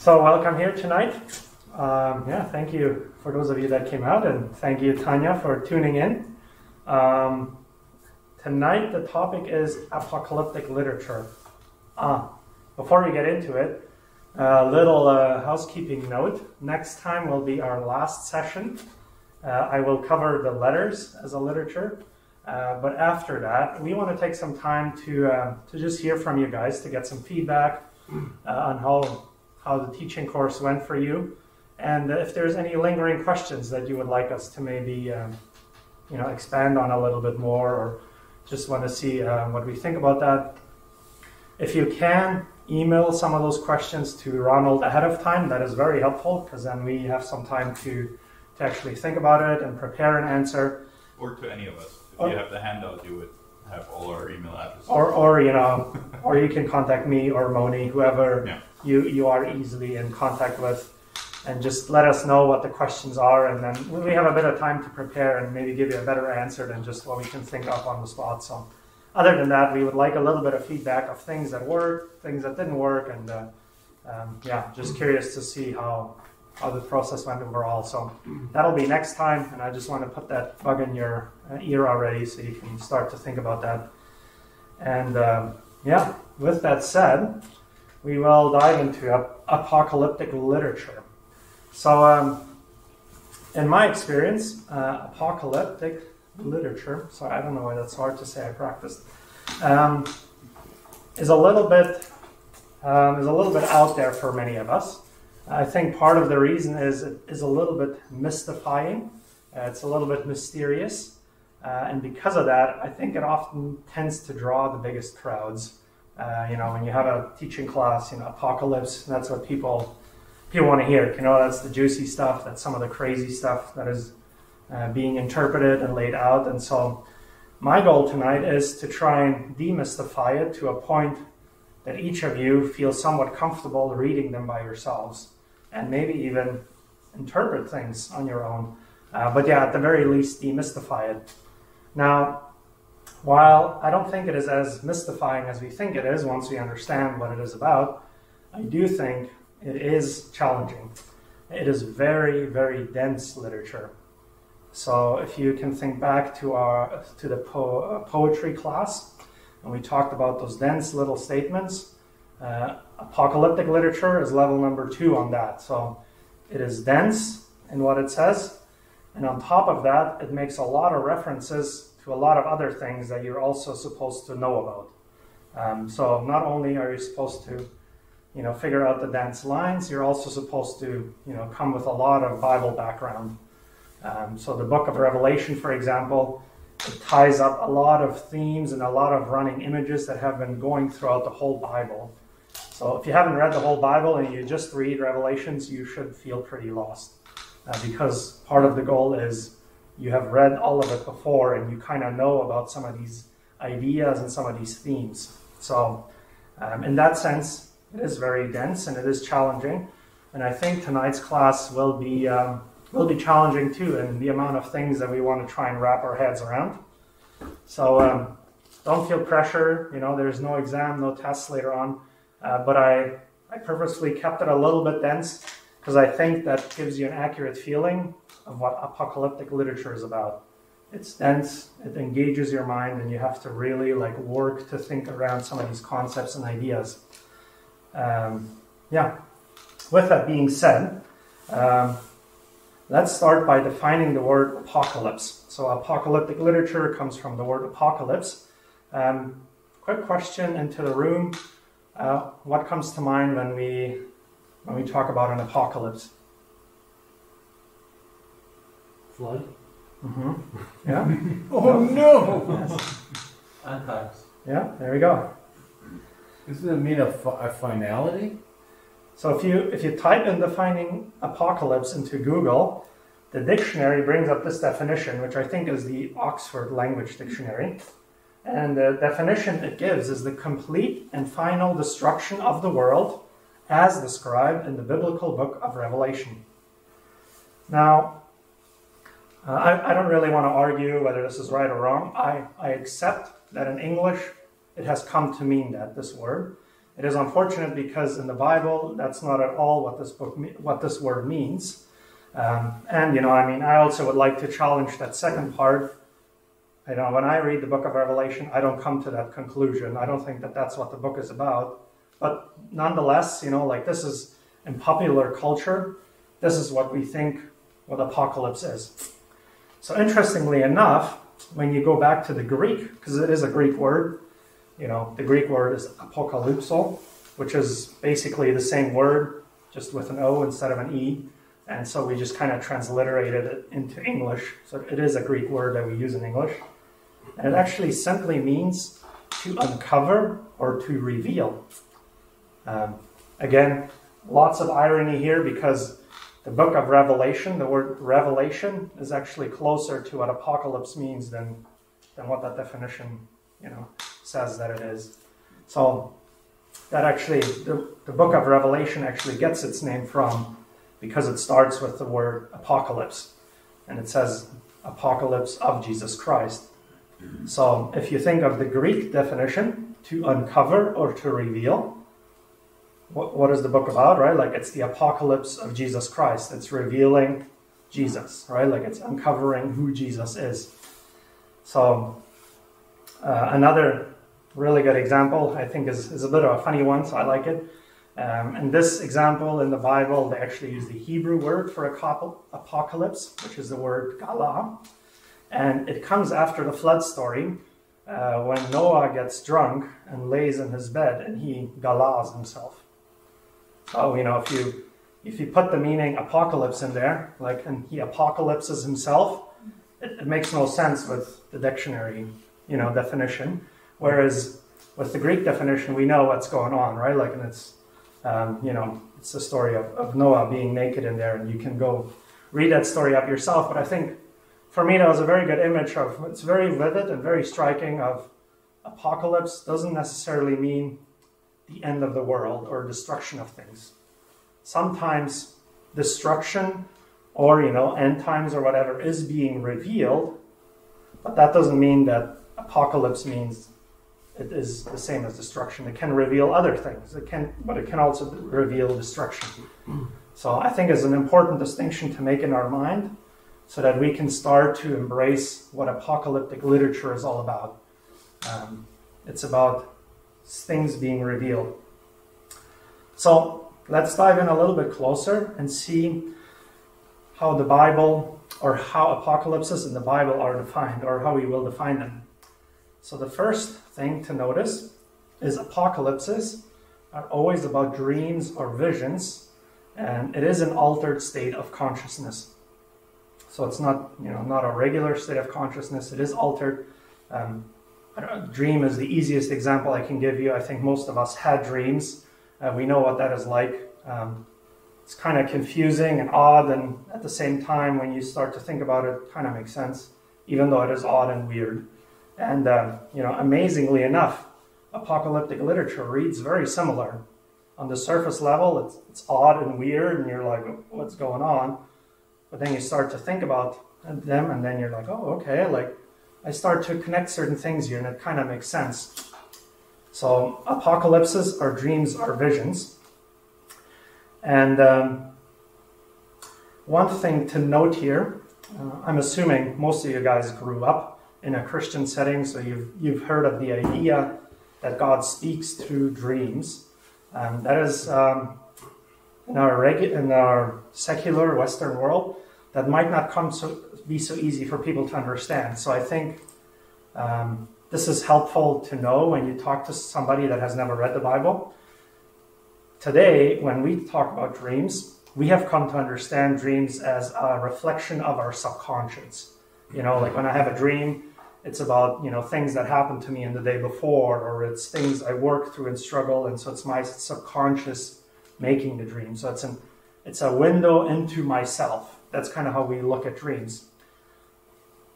So welcome here tonight. Thank you for those of you that came out, and thank you, Tanya, for tuning in. Tonight the topic is apocalyptic literature. Before we get into it, a little housekeeping note. Next time will be our last session. I will cover the letters as a literature, but after that, we want to take some time to just hear from you guys, to get some feedback on how the teaching course went for you, and if there's any lingering questions that you would like us to maybe expand on a little bit more, or just want to see what we think about that. If you can, email some of those questions to Ronald ahead of time. That is very helpful, because then we have some time to actually think about it and prepare an answer. Or to any of us. If you have the handout, you would have all our email addresses. Or you can contact me or Moni, whoever you are easily in contact with, and just let us know what the questions are, and then we have a bit of time to prepare and maybe give you a better answer than just what we can think of on the spot. So other than that, we would like a little bit of feedback of things that worked, things that didn't work, and just curious to see how the process went overall. So that'll be next time, and I just want to put that bug in your ear already so you can start to think about that. And with that said, we will dive into apocalyptic literature. So in my experience, apocalyptic literature, sorry, I don't know why that's hard to say, I practiced, is a little bit out there for many of us. I think part of the reason is it is a little bit mystifying. It's a little bit mysterious. And because of that, I think it often tends to draw the biggest crowds. When you have a teaching class, apocalypse, that's what people want to hear. That's the juicy stuff. That's some of the crazy stuff that is being interpreted and laid out. And so my goal tonight is to try and demystify it to a point that each of you feels somewhat comfortable reading them by yourselves, and maybe even interpret things on your own. At the very least, demystify it. Now, while I don't think it is as mystifying as we think it is once we understand what it is about, I do think it is challenging. It is very, very dense literature. So if you can think back to the poetry class, and we talked about those dense little statements, apocalyptic literature is level number 2 on that. So it is dense in what it says, and on top of that, it makes a lot of references to a lot of other things that you're also supposed to know about. So not only are you supposed to figure out the dense lines, you're also supposed to come with a lot of Bible background. So the book of Revelation, for example, it ties up a lot of themes and a lot of running images that have been going throughout the whole Bible. So if you haven't read the whole Bible and you just read Revelations, you should feel pretty lost, because part of the goal is you have read all of it before and you kind of know about some of these ideas and some of these themes. So in that sense, it is very dense and it is challenging. And I think tonight's class will be challenging too, in the amount of things that we want to try and wrap our heads around. So don't feel pressure. There's no exam, no tests later on. But I purposely kept it a little bit dense, because I think that gives you an accurate feeling of what apocalyptic literature is about. It's dense, it engages your mind, and you have to really work to think around some of these concepts and ideas. With that being said, let's start by defining the word apocalypse. So apocalyptic literature comes from the word apocalypse. Quick question into the room. What comes to mind when we talk about an apocalypse? Flood? Mm-hmm. Yeah? Oh no! Yes. Antichrists. Yeah, there we go. Doesn't it mean a finality? So if you type in defining apocalypse into Google, the dictionary brings up this definition, which I think is the Oxford Language Dictionary. And the definition it gives is the complete and final destruction of the world as described in the biblical book of Revelation. Now, I don't really want to argue whether this is right or wrong. I accept that in English it has come to mean that, this word. It is unfortunate because in the Bible, that's not at all what this word means. And I also would like to challenge that second part. When I read the book of Revelation, I don't come to that conclusion. I don't think that that's what the book is about. But nonetheless, this is in popular culture, this is what we think what apocalypse is. So interestingly enough, when you go back to the Greek, because it is a Greek word, the Greek word is apokalypso, which is basically the same word, just with an O instead of an E. And so we just kind of transliterated it into English. So it is a Greek word that we use in English. And it actually simply means to uncover or to reveal. Again, lots of irony here because the book of Revelation, the word revelation, is actually closer to what apocalypse means than what that definition, says that it is. So that actually, the book of Revelation actually gets its name from, because it starts with the word apocalypse. And it says apocalypse of Jesus Christ. So if you think of the Greek definition, to uncover or to reveal, what is the book about, right? Like it's the apocalypse of Jesus Christ. It's revealing Jesus, right? Like it's uncovering who Jesus is. So another really good example, I think, is a bit of a funny one, so I like it. In this example in the Bible, they actually use the Hebrew word for apocalypse, which is the word galah. And it comes after the flood story, when Noah gets drunk and lays in his bed and he galahs himself. So, if you put the meaning apocalypse in there, and he apocalypses himself, it makes no sense with the dictionary, definition. Whereas with the Greek definition, we know what's going on, right? And it's, it's the story of Noah being naked in there, and you can go read that story up yourself. But I think for me, that was a very good image it's very vivid and very striking of apocalypse doesn't necessarily mean the end of the world or destruction of things. Sometimes destruction or, end times or whatever is being revealed, but that doesn't mean that apocalypse means it is the same as destruction. It can reveal other things, but it can also reveal destruction. So I think it's an important distinction to make in our mind so that we can start to embrace what apocalyptic literature is all about. It's about things being revealed. So let's dive in a little bit closer and see how the Bible, or how apocalypses in the Bible are defined, or how we will define them. So the first thing to notice is apocalypses are always about dreams or visions, and it is an altered state of consciousness. So it's not, not a regular state of consciousness. It is altered. Dream is the easiest example I can give you. I think most of us had dreams. We know what that is like. It's kind of confusing and odd, and at the same time, when you start to think about it, it kind of makes sense, even though it is odd and weird. And, amazingly enough, apocalyptic literature reads very similar. On the surface level, it's odd and weird, and you're like, what's going on? But then you start to think about them, and then you're like, oh, okay, I start to connect certain things here, and it kind of makes sense. So apocalypses are dreams or visions. And one thing to note here, I'm assuming most of you guys grew up in a Christian setting, so you've heard of the idea that God speaks through dreams. That is, in our secular Western world, that might not be so easy for people to understand. So I think this is helpful to know when you talk to somebody that has never read the Bible. Today, when we talk about dreams, we have come to understand dreams as a reflection of our subconscious. When I have a dream, it's about, things that happened to me in the day before, or it's things I work through and struggle, and so it's my subconscious making the dream. So it's a window into myself. That's kind of how we look at dreams.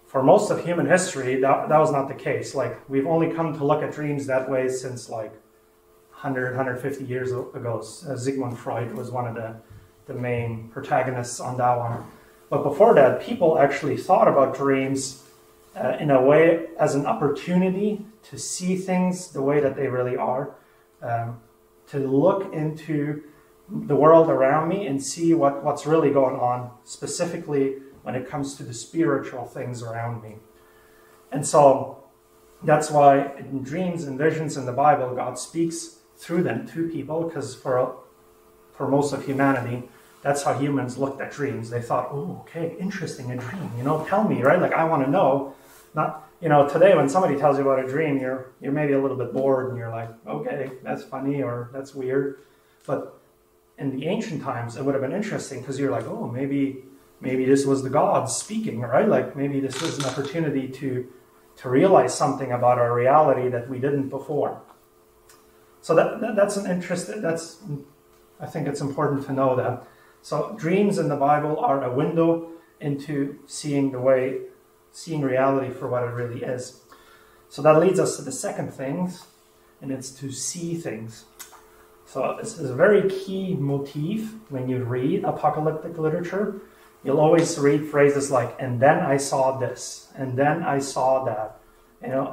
For most of human history, that was not the case. We've only come to look at dreams that way since 100, 150 years ago. Sigmund Freud was one of the main protagonists on that one. But before that, people actually thought about dreams in a way as an opportunity to see things the way that they really are. to look into the world around me and see what's really going on, specifically when it comes to the spiritual things around me. And so that's why in dreams and visions in the Bible, God speaks through them to people, because for most of humanity, that's how humans looked at dreams. They thought, oh, okay, interesting, a dream, tell me, right? Like, I want to know. Not, today when somebody tells you about a dream, you're maybe a little bit bored and you're like, okay, that's funny or that's weird. But in the ancient times, it would have been interesting, because you're like, oh, maybe this was the gods speaking, right? Like, maybe this was an opportunity to realize something about our reality that we didn't before. So that's an interest. I think it's important to know that. So dreams in the Bible are a window into seeing reality for what it really is. So that leads us to the second thing, and it's to see things. So this is a very key motif when you read apocalyptic literature. You'll always read phrases like, and then I saw this, and then I saw that.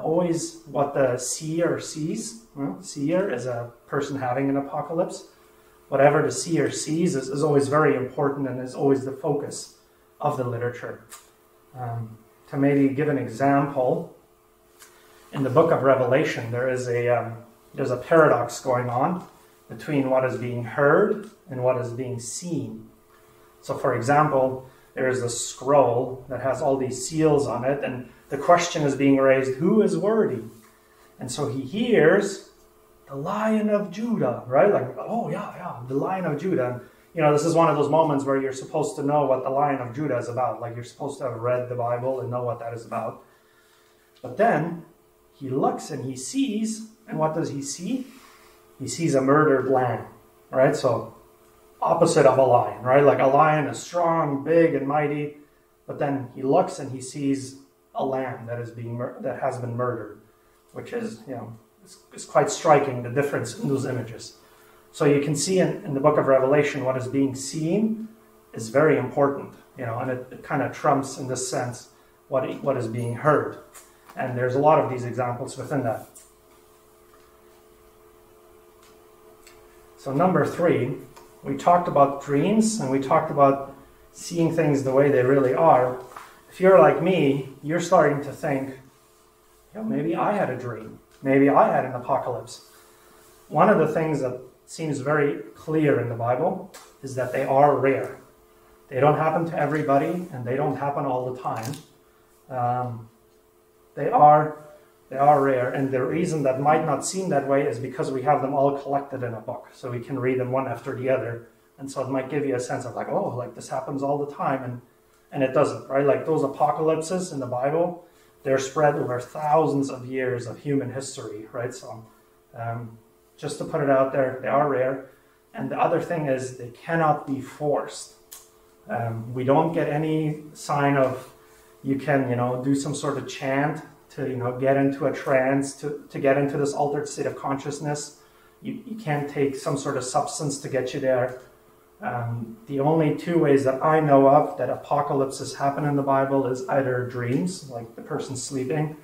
Always what the seer sees. Seer is a person having an apocalypse. Whatever the seer sees is always very important and is always the focus of the literature. To maybe give an example, in the book of Revelation, there's a paradox going on between what is being heard and what is being seen. So, for example, there is a scroll that has all these seals on it, and the question is being raised, who is worthy? And so he hears the Lion of Judah, right? Like, oh, yeah, the Lion of Judah. And, this is one of those moments where you're supposed to know what the Lion of Judah is about. Like, you're supposed to have read the Bible and know what that is about. But then he looks and he sees, and what does he see? He sees a murdered lamb, right? So opposite of a lion, right? Like, a lion is strong, big, and mighty, but then he looks and he sees a lamb that has been murdered, which is, it's quite striking, the difference in those images. So you can see in the book of Revelation, what is being seen is very important, and it kind of trumps, in this sense, what is being heard. And there's a lot of these examples within that. So number 3, we talked about dreams, and we talked about seeing things the way they really are. If you're like me, you're starting to think, maybe I had a dream. Maybe I had an apocalypse. One of the things that seems very clear in the Bible is that they are rare. They don't happen to everybody, and they don't happen all the time. They are rare, and the reason that might not seem that way is because we have them all collected in a book, so we can read them one after the other, and so it might give you a sense of like, oh, like this happens all the time, and it doesn't, right? Like those apocalypses in the Bible, they're spread over thousands of years of human history, right? So just to put it out there, they are rare. And the other thing is they cannot be forced. We don't get any sign of you can, do some sort of chant to, get into a trance, to get into this altered state of consciousness. You can't take some sort of substance to get you there. The only 2 ways that I know of that apocalypses happen in the Bible is either dreams, like the person sleeping,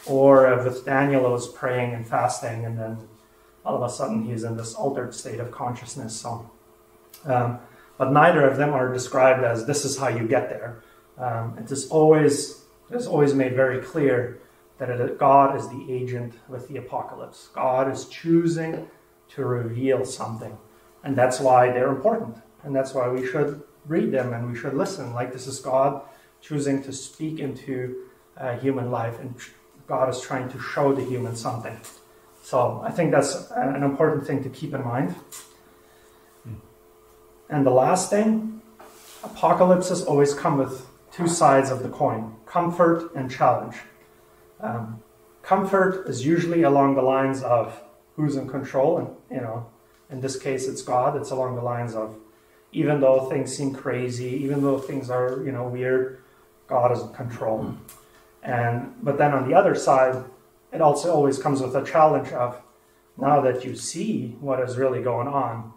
or with Daniel, it was praying and fasting, and then all of a sudden he's in this altered state of consciousness. So, but neither of them are described as this is how you get there. It is always made very clear that God is the agent with the apocalypse. God is choosing to reveal something. And that's why they're important. And that's why we should read them and we should listen. Like, this is God choosing to speak into human life, and God is trying to show the human something. So I think that's an important thing to keep in mind. And the last thing, apocalypses always come with 2 sides of the coin, comfort and challenge. Comfort is usually along the lines of who's in control, and in this case it's God. It's along the lines of, even though things seem crazy, even though things are weird, God is in control. But then on the other side, it also always comes with a challenge of, now that you see what is really going on,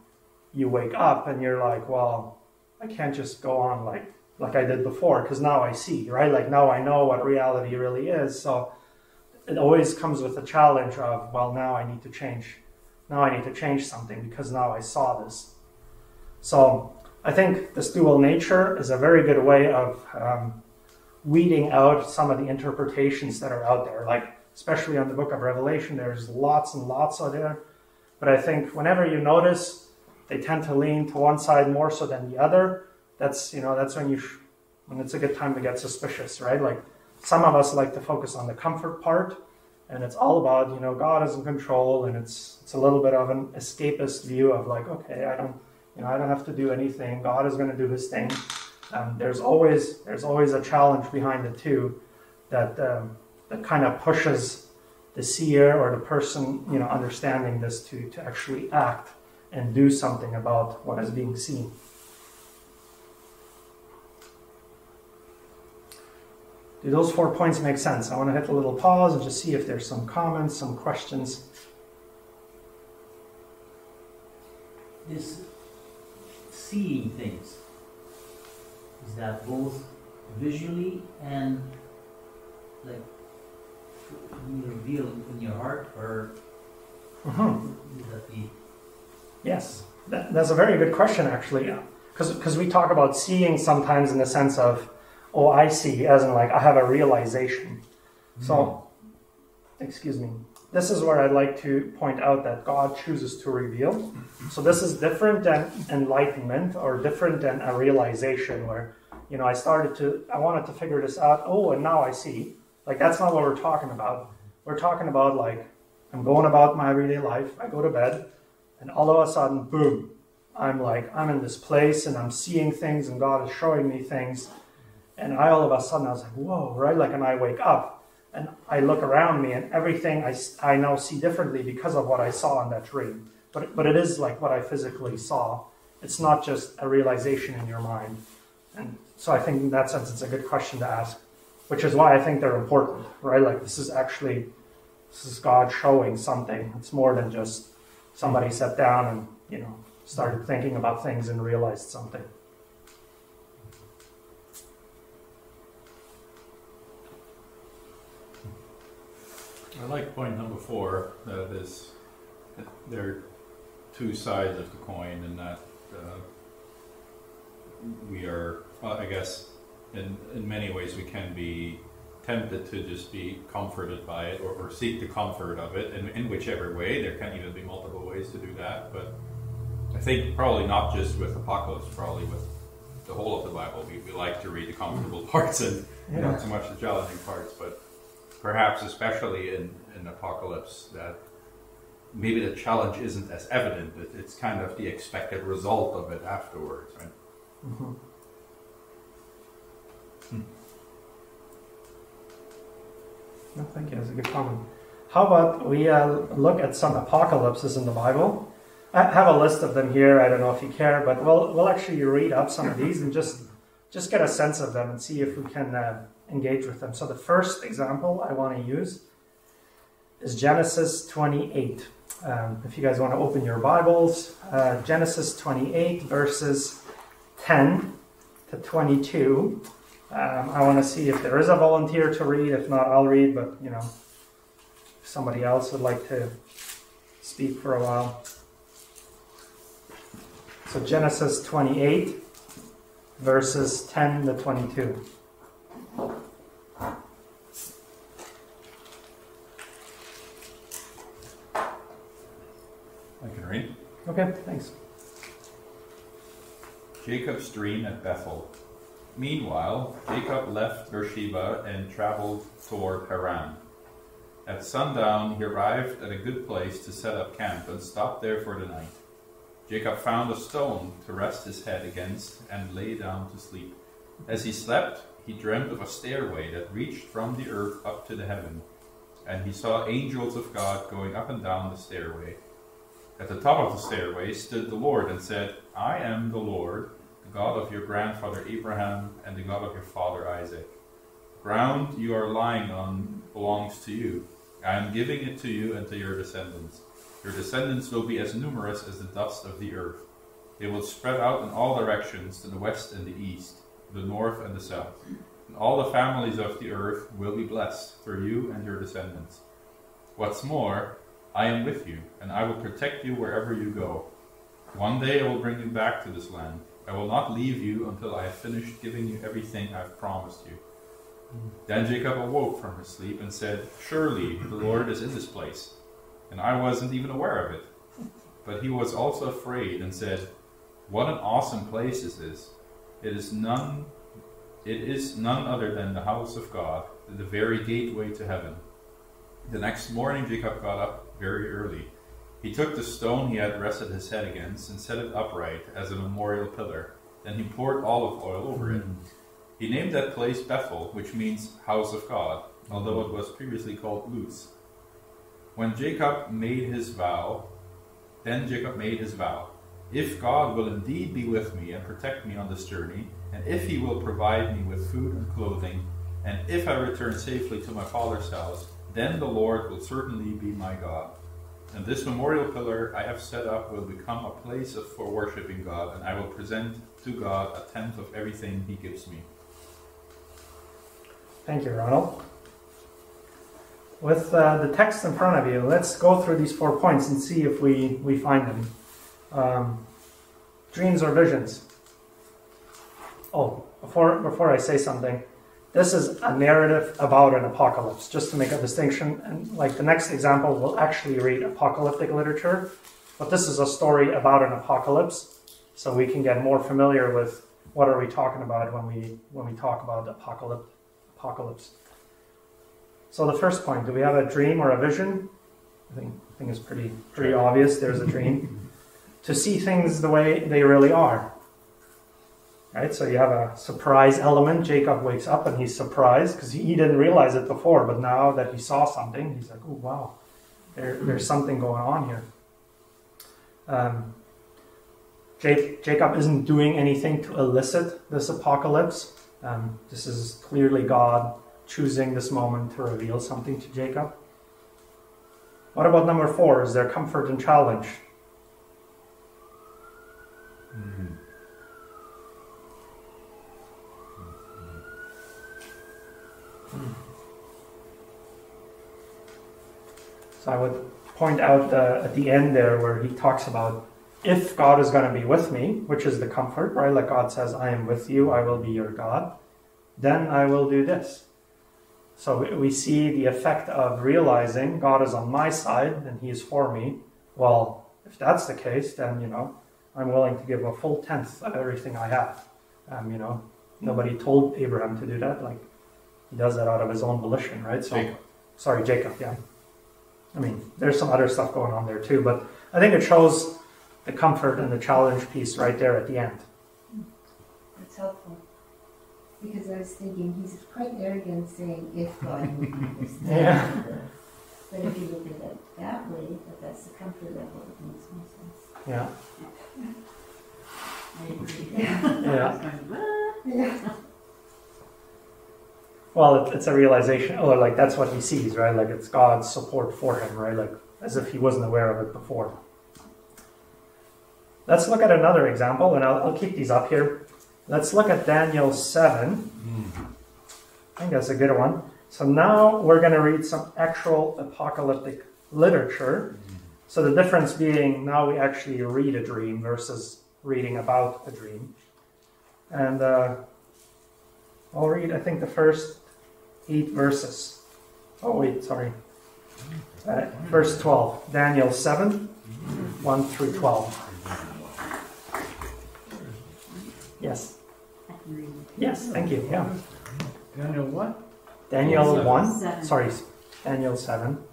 you wake up and you're like, well, I can't just go on like I did before, because now I see, right? Like, now I know what reality really is. So it always comes with a challenge of, well, now I need to change now I need to change something because now I saw this. So I think this dual nature is a very good way of weeding out some of the interpretations that are out there. Like, especially on the book of Revelation, there's lots and lots out there. But I think whenever you notice they tend to lean to one side more so than the other, that's when it's a good time to get suspicious, right? Like, some of us like to focus on the comfort part, and it's all about, God is in control, and it's a little bit of an escapist view of like, okay, I don't have to do anything. God is going to do His thing. There's always a challenge behind the two that kind of pushes the seer or the person understanding this to actually act and do something about what is being seen. Do those 4 points make sense? I want to hit a little pause and just see if there's some comments, some questions. This seeing things, is that both visually and like revealed in your heart, or would that be? Yes, that's a very good question, actually, because we talk about seeing sometimes in the sense of, oh, I see, as in like I have a realization. So, excuse me. This is where I'd like to point out that God chooses to reveal. So this is different than enlightenment, or different than a realization where, I wanted to figure this out. Oh, and now I see. Like, that's not what we're talking about. We're talking about, like, I'm going about my everyday life. I go to bed, and all of a sudden, boom, I'm in this place, and I'm seeing things, and God is showing me things. And all of a sudden, I was like, whoa, right? Like, and I wake up. And I look around me, and everything I now see differently because of what I saw in that dream. But it is like what I physically saw. It's not just a realization in your mind. And so I think in that sense, it's a good question to ask, which is why I think they're important, right? Like, this is God showing something. It's more than just somebody sat down and, started thinking about things and realized something. I like point number 4, that there are two sides of the coin, and that we are, I guess, in many ways we can be tempted to just be comforted by it, or seek the comfort of it, in whichever way. There can even be multiple ways to do that, but I think probably not just with Apocalypse, probably with the whole of the Bible. We like to read the comfortable parts and not so much the challenging parts, but perhaps especially in Apocalypse, that maybe the challenge isn't as evident, but it's kind of the expected result of it afterwards, right? Mm-hmm. No, thank you. That's a good comment. How about we look at some apocalypses in the Bible? I have a list of them here. I don't know if you care, but we'll actually read up some of these and just get a sense of them and see if we can engage with them. So the first example I want to use is Genesis 28. If you guys want to open your Bibles, Genesis 28 verses 10 to 22. I want to see if there is a volunteer to read. If not, I'll read, but if somebody else would like to speak for a while. So Genesis 28 verses 10 to 22. I can read. Okay, thanks. Jacob's dream at Bethel. Meanwhile, Jacob left Beersheba and traveled toward Haran. At sundown, he arrived at a good place to set up camp and stopped there for the night. Jacob found a stone to rest his head against and lay down to sleep. As he slept, he dreamt of a stairway that reached from the earth up to the heaven, and he saw angels of God going up and down the stairway. At the top of the stairway stood the Lord and said, I am the Lord, the God of your grandfather Abraham and the God of your father Isaac. The ground you are lying on belongs to you. I am giving it to you and to your descendants. Your descendants will be as numerous as the dust of the earth. They will spread out in all directions, to the west and the east, the north and the south. And all the families of the earth will be blessed through you and your descendants. What's more, I am with you, and I will protect you wherever you go. One day I will bring you back to this land. I will not leave you until I have finished giving you everything I've promised you." Then Jacob awoke from his sleep and said, "Surely the Lord is in this place, and I wasn't even aware of it." But he was also afraid and said, "What an awesome place this is. It is none other than the house of God, the very gateway to heaven." The next morning Jacob got up very early. He took the stone he had rested his head against and set it upright as a memorial pillar. Then he poured olive oil over it. He named that place Bethel, which means house of God, although it was previously called Luz. Then Jacob made his vow, "If God will indeed be with me and protect me on this journey, and if he will provide me with food and clothing, and if I return safely to my father's house, then the Lord will certainly be my God. And this memorial pillar I have set up will become a place for worshiping God, and I will present to God a tenth of everything he gives me." Thank you, Ronald. With the text in front of you, let's go through these 4 points and see if we find them. Dreams or visions. Oh, before I say something, this is a narrative about an apocalypse, just to make a distinction. And like the next example, we'll actually read apocalyptic literature, but this is a story about an apocalypse, so we can get more familiar with what are we talking about when we talk about apocalypse. So the first point, do we have a dream or a vision? I think it's pretty obvious. There's a dream. To see things the way they really are. Right? So you have a surprise element. Jacob wakes up and he's surprised because he didn't realize it before, but now that he saw something, he's like, "Oh wow, there's something going on here." Jacob isn't doing anything to elicit this apocalypse. This is clearly God choosing this moment to reveal something to Jacob. What about number 4? Is there comfort and challenge? So I would point out at the end there where he talks about if God is going to be with me, which is the comfort, right? Like God says, "I am with you, I will be your God," then I will do this. So we see the effect of realizing God is on my side and he is for me. Well, if that's the case, then, I'm willing to give a full tenth of everything I have. Nobody told Abraham to do that. Like, he does that out of his own volition, right? So, Jacob, yeah. I mean, there's some other stuff going on there too, but I think it shows the comfort and the challenge piece right there at the end. That's helpful. Because I was thinking, he's quite arrogant saying, "If God will do this." Yeah. But if you look at it that way, that's the comfort level, it makes more sense. Yeah. I agree. Yeah. Well, it's a realization, like that's what he sees, right? Like it's God's support for him, right? Like as if he wasn't aware of it before. Let's look at another example, and I'll keep these up here. Let's look at Daniel 7. I think that's a good one. So now we're going to read some actual apocalyptic literature. So the difference being now we actually read a dream versus reading about a dream. And I'll read, I think, the first 8 verses. Oh, wait, sorry. Verse 12. Daniel 7, 1 through 12. Yes. Yes, thank you. Yeah. Daniel what? Daniel 1. 7. Sorry, Daniel 7.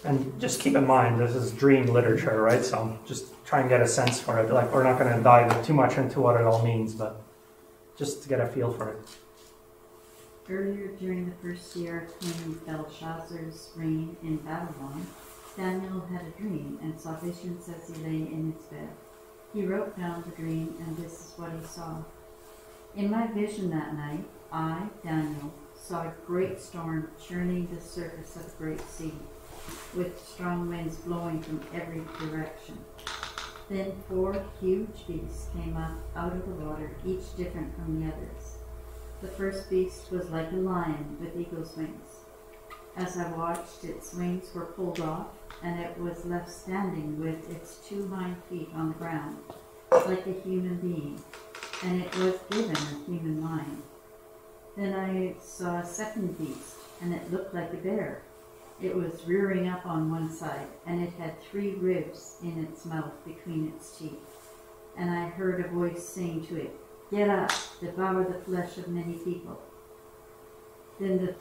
And just keep in mind, this is dream literature, right? So just try and get a sense for it. Like, we're not going to dive too much into what it all means, but just to get a feel for it. Earlier during the first year of King Belshazzar's reign in Babylon, Daniel had a dream and saw visions as he lay in his bed. He wrote down the dream, and this is what he saw. In my vision that night, I, Daniel, saw a great storm churning the surface of a great sea, with strong winds blowing from every direction. Then 4 huge beasts came up out of the water, each different from the others. The first beast was like a lion with eagle's wings. As I watched, its wings were pulled off, and it was left standing with its 2 hind feet on the ground, like a human being, and it was given a human mind. Then I saw a second beast, and it looked like a bear. It was rearing up on one side, and it had 3 ribs in its mouth between its teeth. And I heard a voice saying to it, "Get up, devour the flesh of many people." Then the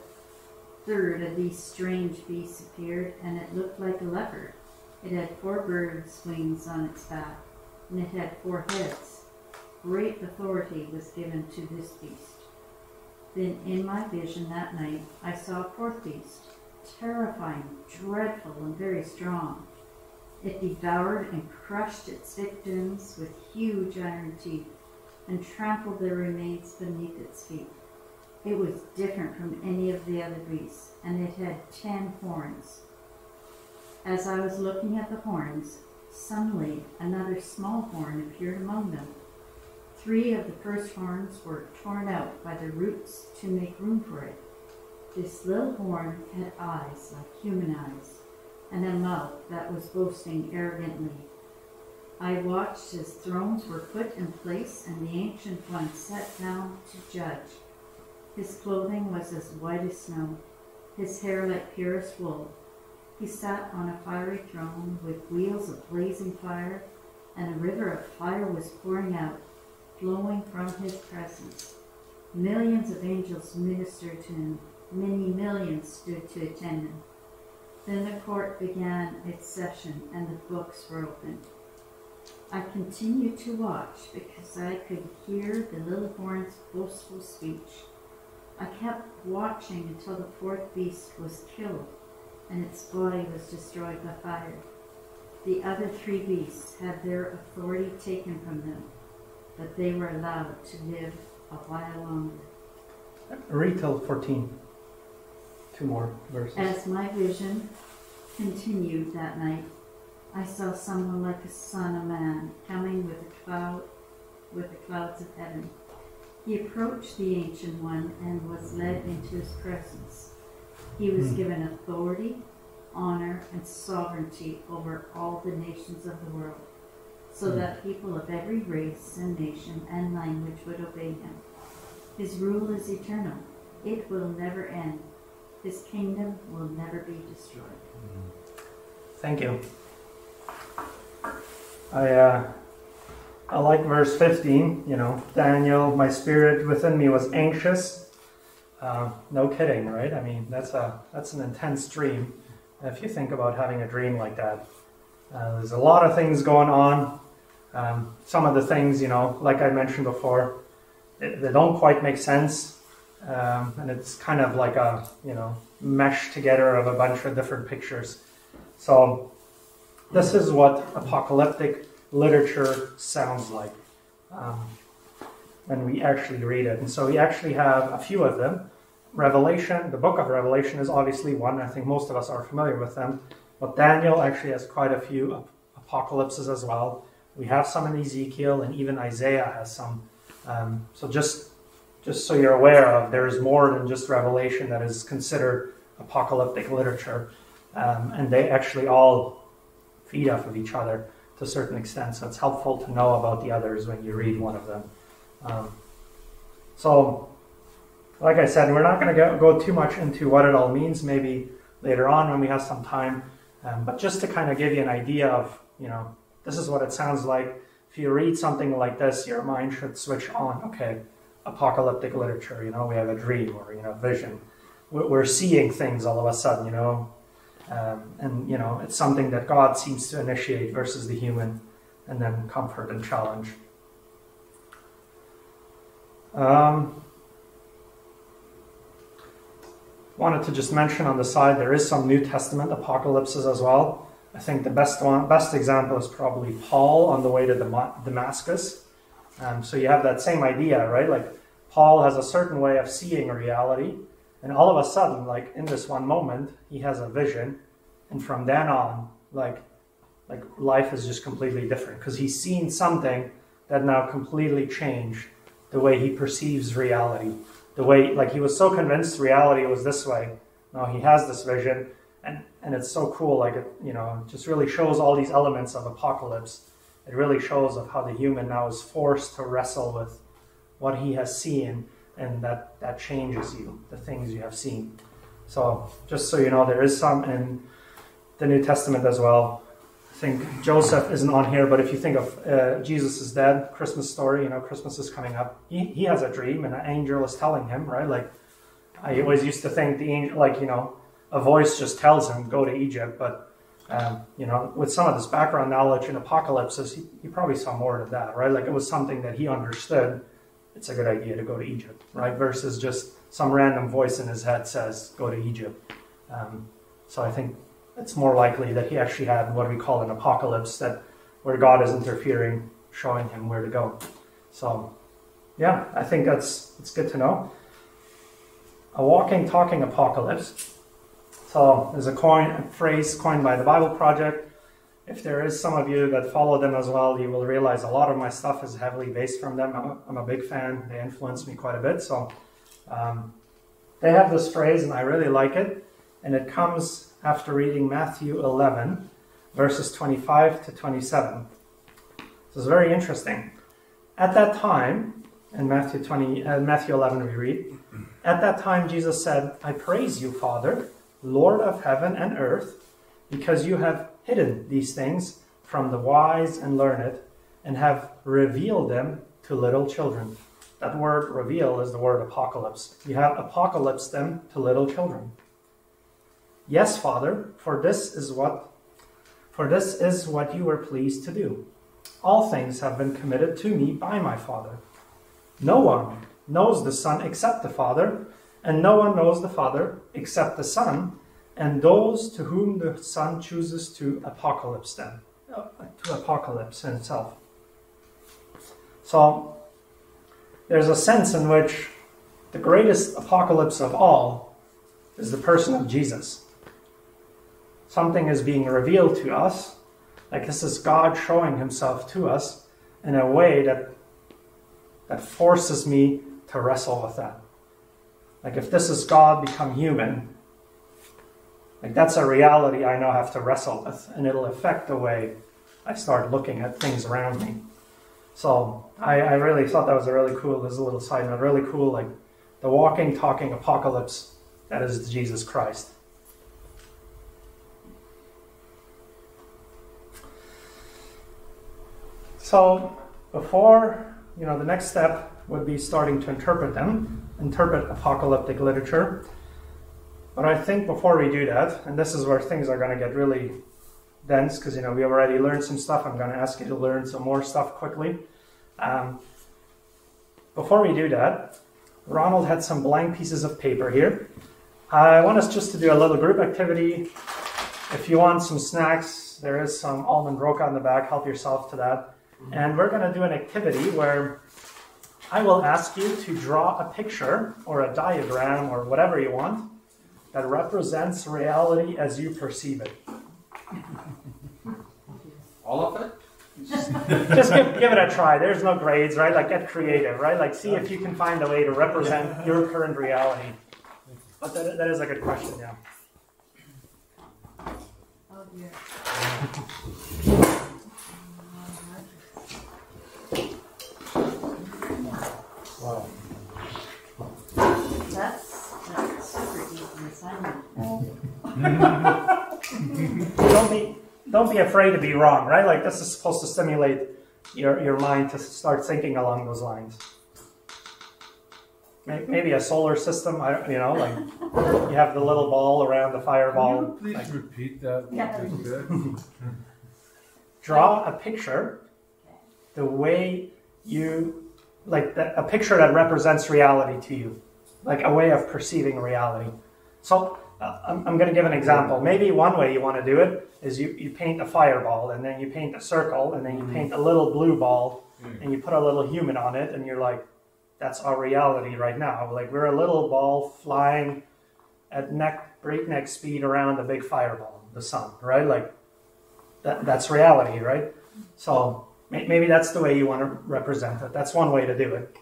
third of these strange beasts appeared, and it looked like a leopard. It had 4 birds' wings on its back, and it had 4 heads. Great authority was given to this beast. Then in my vision that night I saw a 4th beast, terrifying, dreadful, and very strong. It devoured and crushed its victims with huge iron teeth, and trampled their remains beneath its feet. It was different from any of the other beasts, and it had 10 horns. As I was looking at the horns, suddenly another small horn appeared among them. 3 of the first horns were torn out by the roots to make room for it. This little horn had eyes like human eyes, and a mouth that was boasting arrogantly. I watched as thrones were put in place, and the Ancient One sat down to judge. His clothing was as white as snow, his hair like purest wool. He sat on a fiery throne with wheels of blazing fire, and a river of fire was pouring out, flowing from his presence. Millions of angels ministered to him. Many millions stood to attend him. Then the court began its session, and the books were opened. I continued to watch because I could hear the little horn's boastful speech. I kept watching until the 4th beast was killed, and its body was destroyed by fire. The other 3 beasts had their authority taken from them, but they were allowed to live a while longer. Read till 14. 2 more verses. As my vision continued that night, I saw someone like a son of man coming with the clouds of heaven. He approached the Ancient One and was led into his presence. He was given authority, honor, and sovereignty over all the nations of the world, so that people of every race and nation and language would obey him. His rule is eternal. It will never end. His kingdom will never be destroyed. Thank you. I like verse 15, Daniel, my spirit within me was anxious. No kidding, right? I mean, that's an intense dream. If you think about having a dream like that, there's a lot of things going on. Some of the things, like I mentioned before, they don't quite make sense. And it's kind of like a, mesh together of a bunch of different pictures. So this is what apocalyptic literature sounds like when we actually read it. And so we actually have a few of them. Revelation, the book of Revelation is obviously one. I think most of us are familiar with them. But Daniel actually has quite a few apocalypses as well. We have some in Ezekiel, and even Isaiah has some. So just so you're aware of, there is more than just Revelation that is considered apocalyptic literature. And they actually all feed off of each other to a certain extent. So it's helpful to know about the others when you read one of them. So, like I said, we're not going to go too much into what it all means, maybe later on when we have some time. But just to kind of give you an idea of, this is what it sounds like. If you read something like this, your mind should switch on. Okay, apocalyptic literature, we have a dream or, vision. We're seeing things all of a sudden, and, it's something that God seems to initiate versus the human, and then comfort and challenge. Wanted to just mention on the side, there is some New Testament apocalypses as well. I think the best example is probably Paul on the way to Damascus. So you have that same idea, right? Like Paul has a certain way of seeing reality, and all of a sudden, like in this one moment, he has a vision, and from then on, like life is just completely different because he's seen something that now completely changed the way he perceives reality, the way, like he was so convinced reality was this way. Now he has this vision, and it's so cool. Like it, you know, it just really shows all these elements of apocalypse. It really shows of how the human now is forced to wrestle with what he has seen, and that changes you, the things you have seen. So just so you know, there is some in the New Testament as well. I think Joseph isn't on here, but if you think of Jesus is dead, Christmas story, you know, Christmas is coming up. He has a dream, and an angel is telling him, right? Like, I always used to think the angel, like, you know, a voice just tells him, go to Egypt. But, you know, with some of this background knowledge in apocalypses, he probably saw more than that, right? Like, it was something that he understood. It's a good idea to go to Egypt, right? Versus just some random voice in his head says, go to Egypt. So I think it's more likely that he actually had what we call an apocalypse, that where God is interfering, showing him where to go. So, yeah, I think it's good to know. A walking, talking apocalypse. So there's a phrase coined by the Bible Project. If there is some of you that follow them as well, you will realize a lot of my stuff is heavily based from them. I'm a big fan. They influence me quite a bit. So they have this phrase, and I really like it. And it comes after reading Matthew 11, verses 25 to 27. This is very interesting. At that time, in Matthew 11 we read, at that time Jesus said, I praise you, Father, Lord of heaven and earth, because you have hidden these things from the wise and learned, and have revealed them to little children. That word reveal is the word apocalypse. You have apocalypsed them to little children. Yes, Father, for this is what you were pleased to do. All things have been committed to me by my Father. No one knows the Son except the Father, and no one knows the Father except the Son, and those to whom the Son chooses to apocalypse them, to apocalypse himself. So there's a sense in which the greatest apocalypse of all is the person of Jesus. Something is being revealed to us, like this is God showing himself to us in a way that forces me to wrestle with that. Like if this is God become human, like that's a reality I now have to wrestle with, and it'll affect the way I start looking at things around me. So I really thought that was a really cool, this is a little side note, really cool, like the walking, talking apocalypse that is Jesus Christ. So before, you know, the next step would be starting to interpret apocalyptic literature. But I think before we do that, and this is where things are going to get really dense, because, you know, we already learned some stuff. I'm going to ask you to learn some more stuff quickly. Before we do that, Ronald had some blank pieces of paper here. I want us just to do a little group activity. If you want some snacks, there is some almond roca in the back. Help yourself to that. And we're going to do an activity where I will ask you to draw a picture or a diagram or whatever you want that represents reality as you perceive it. All of it? Just give it a try. There's no grades, right? Like, get creative, right? Like, see if you can find a way to represent your current reality. But that is a good question, yeah. Oh dear. Wow. That's super easy assignment. Don't be afraid to be wrong, right? Like, this is supposed to stimulate your mind to start thinking along those lines. Maybe a solar system, like you have the little ball around the fireball. Can you please repeat that? Yeah. Draw a picture the way you, like a picture that represents reality to you, like a way of perceiving reality. So I'm going to give an example. Maybe one way you want to do it is you paint a fireball, and then you paint a circle, and then you paint a little blue ball, and you put a little human on it, and you're like, that's our reality right now. Like, we're a little ball flying at breakneck speed around a big fireball, the sun, right? Like, that's reality, right? So maybe that's the way you want to represent it. That's one way to do it.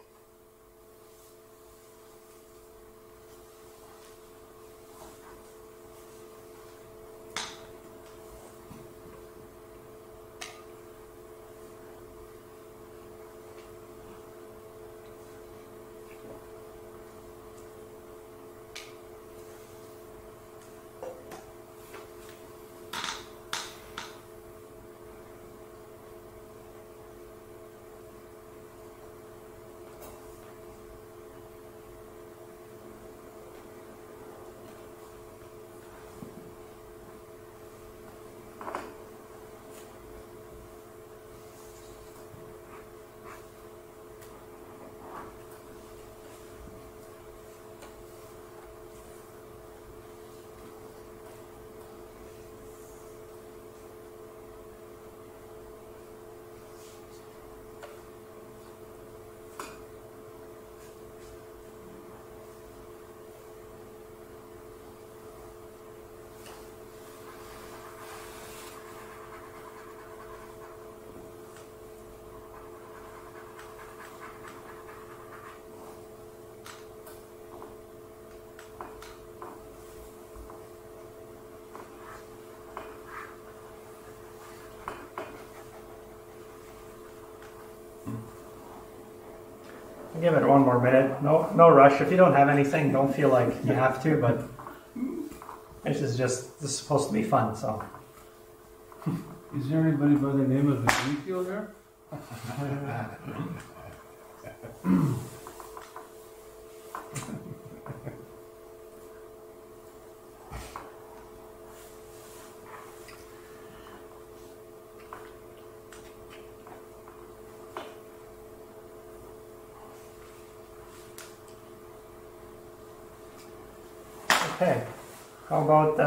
I'll give it one more minute. No rush. If you don't have anything, don't feel like you have to, but this is supposed to be fun, so. Is there anybody by the name of Ezekiel there? Okay, how about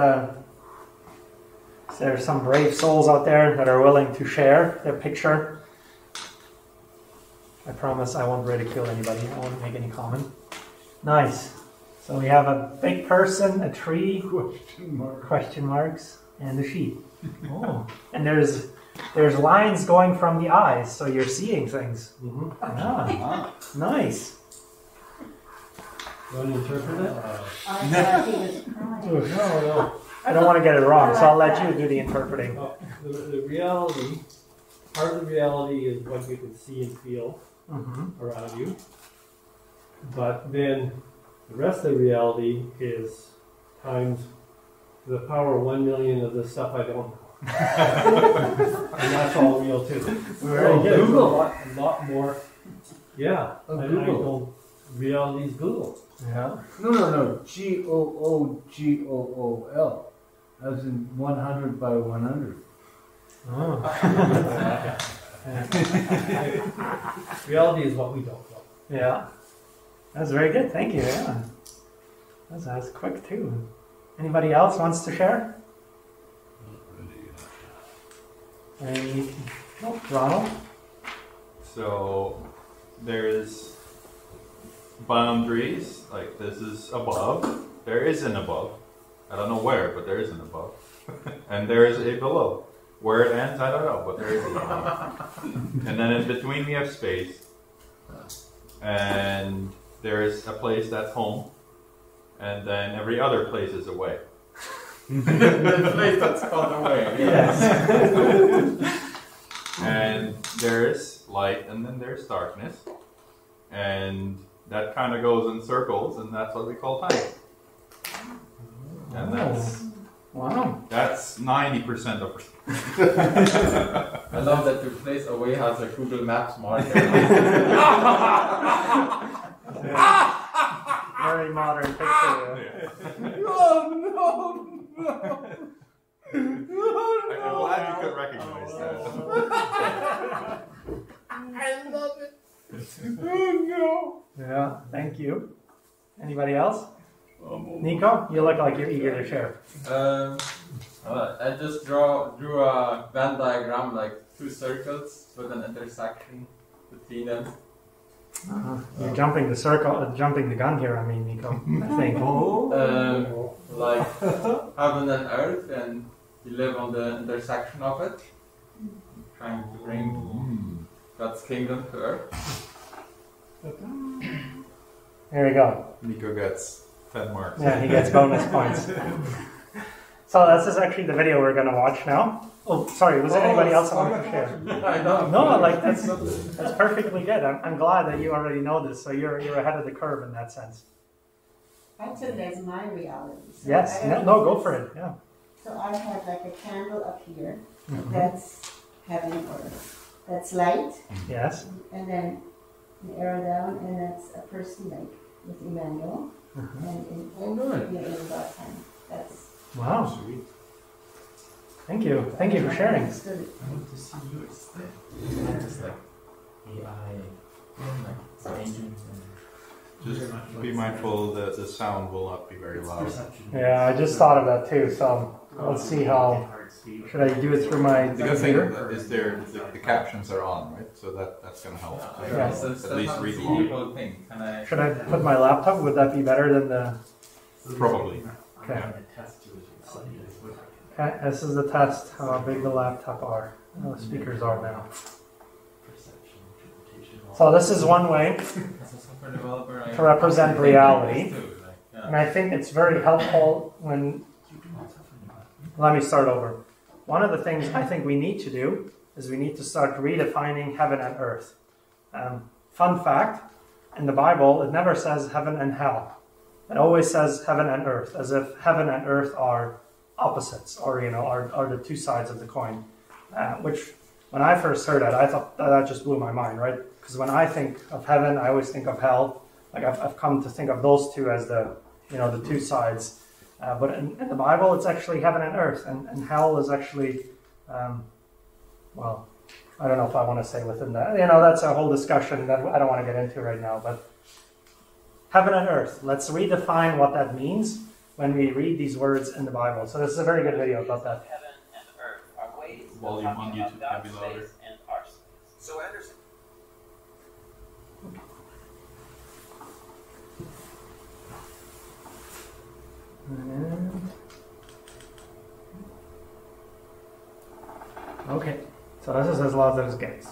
is there some brave souls out there that are willing to share their picture? I promise I won't ridicule anybody. I won't make any comment. Nice. So we have a big person, a tree, question marks, and a sheep. Oh, and there's lines going from the eyes, so you're seeing things. Mm-hmm. Ah, nice. You want to interpret it? I thought he was crying. No. I don't want to get it wrong, so I'll let you do the interpreting. The reality, part of the reality is what you can see and feel around you. But then the rest of the reality is times to the power of 1 million of the stuff I don't know. And that's all real too. Google a lot more. Yeah. Google. Reality is Google. Yeah. No. GOOGOOL. As in 100 by 100. Oh. Reality is what we don't know. Yeah. That's very good. Thank you. Yeah. That's quick too. Anybody else wants to share? No, Ronald? So there's boundaries, like this is above, there is an above. I don't know where, but there is an above. And there is a below. Where it ends, I don't know, but there is a below. And then in between we have space. And there is a place that's home. And then every other place is away. The place that's called away. Yes. And there's light and then there's darkness. And that kind of goes in circles, and that's what we call time. And that's 90% of it. I love that your place away has a Google Maps marker. Very modern picture. No. I'm glad you could recognize that. I love it. Yeah, thank you. Anybody else? Nico, you look like you're eager to share. I just drew a Venn diagram, like 2 circles with an intersection between them. You're jumping the gun here, I mean, Nico, I think. Like heaven and earth, and you live on the intersection of it, trying to bring God's kingdom to earth. Here we go. Nico gets 10 marks. Yeah, he gets bonus points. So this is actually the video we're going to watch now. Oh, sorry, was there anybody else I wanted to share? No, like that's perfectly good. I'm glad that you already know this, so you're ahead of the curve in that sense. I took it as my reality. So Yes, no, go for it. Yeah. So I have like a candle up here. That's heaven or earth. That's light. Yes. And then an arrow down, and that's a person like with Emmanuel. And in God's hand. That's Wow. Sweet. Thank you. Thank you for sharing. I want to see yours there. It's like AI, like it's ancient. Just be mindful that the sound will not be very loud. Yeah, I just thought of that too. So let's see how. Should I do it through my The good thing computer? is the captions are on, right? So that's going to help. Yeah. So At least read along. thing. Should I put my laptop? Would that be better than the? Probably. Okay. Okay, this is the test. How big the laptop are. How the speakers are now. So this is one way to represent reality, and I think it's very helpful when. Let me start over. One of the things I think we need to do is we need to start redefining heaven and earth. Fun fact, in the Bible, it never says heaven and hell. It always says heaven and earth, as if heaven and earth are opposites, or are the two sides of the coin. Which, when I first heard it, I thought that just blew my mind, right? Because when I think of heaven, I always think of hell. Like I've come to think of those two as the two sides. But in the Bible, it's actually heaven and earth, and hell is actually, well, I don't know if I want to say within that. That's a whole discussion that I don't want to get into right now. But heaven and earth. Let's redefine what that means when we read these words in the Bible. So this is a very good video about that. Heaven and earth are ways of Volume talking on about YouTube, God's Familiarize. space and our space. So I understand. Okay, so this is as loud as it gets.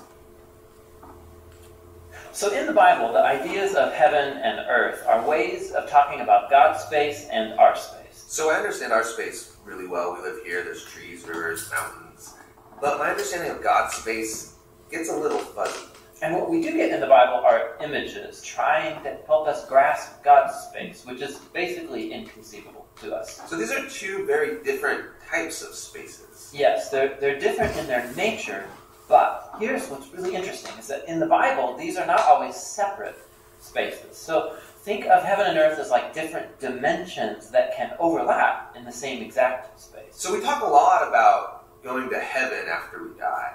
So in the Bible, the ideas of heaven and earth are ways of talking about God's space and our space. So I understand our space really well. We live here. There's trees, rivers, mountains. But my understanding of God's space gets a little fuzzy. And what we do get in the Bible are images trying to help us grasp God's space, which is basically inconceivable to us. So these are two very different types of spaces. Yes, they're different in their nature, but here's what's really interesting, is that in the Bible, these are not always separate spaces. So think of heaven and earth as like different dimensions that can overlap in the same exact space. So we talk a lot about going to heaven after we die.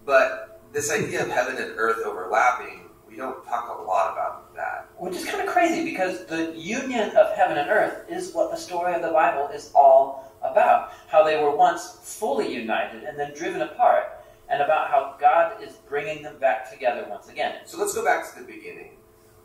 But this idea of heaven and earth overlapping, we don't talk a lot about that. Which is kind of crazy, because the union of heaven and earth is what the story of the Bible is all about. How they were once fully united and then driven apart, and about how God is bringing them back together once again. So let's go back to the beginning,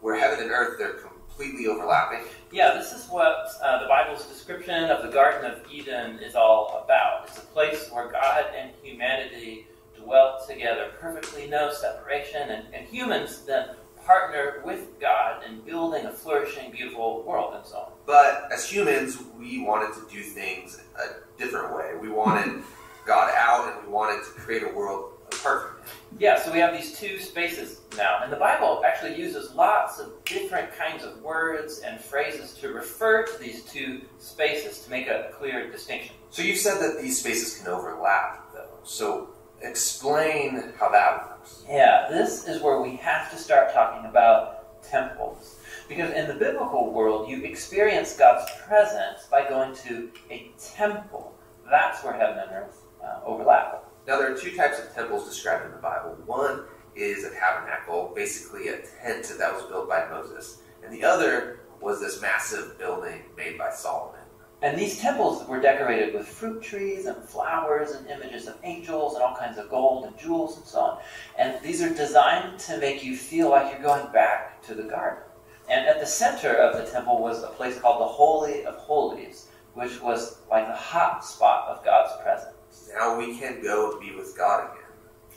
where heaven and earth, they're completely overlapping. Yeah, this is what the Bible's description of the Garden of Eden is all about. It's a place where God and humanity dwelt together, perfectly no separation, and humans then partner with God in building a flourishing, beautiful world and so on. But as humans, we wanted to do things a different way. We wanted God out, and we wanted to create a world apart from Him. Yeah, so we have these two spaces now, and the Bible actually uses lots of different kinds of words and phrases to refer to these two spaces to make a clear distinction. So you've said that these spaces can overlap, though. So explain how that works. Yeah, this is where we have to start talking about temples. Because in the biblical world, you experience God's presence by going to a temple. That's where heaven and earth overlap. Now, there are two types of temples described in the Bible. One is a tabernacle, basically a tent that was built by Moses. And the other was this massive building made by Solomon. And these temples were decorated with fruit trees and flowers and images of angels and all kinds of gold and jewels and so on. And these are designed to make you feel like you're going back to the garden. And at the center of the temple was a place called the Holy of Holies, which was like the hot spot of God's presence. Now we can go and be with God again.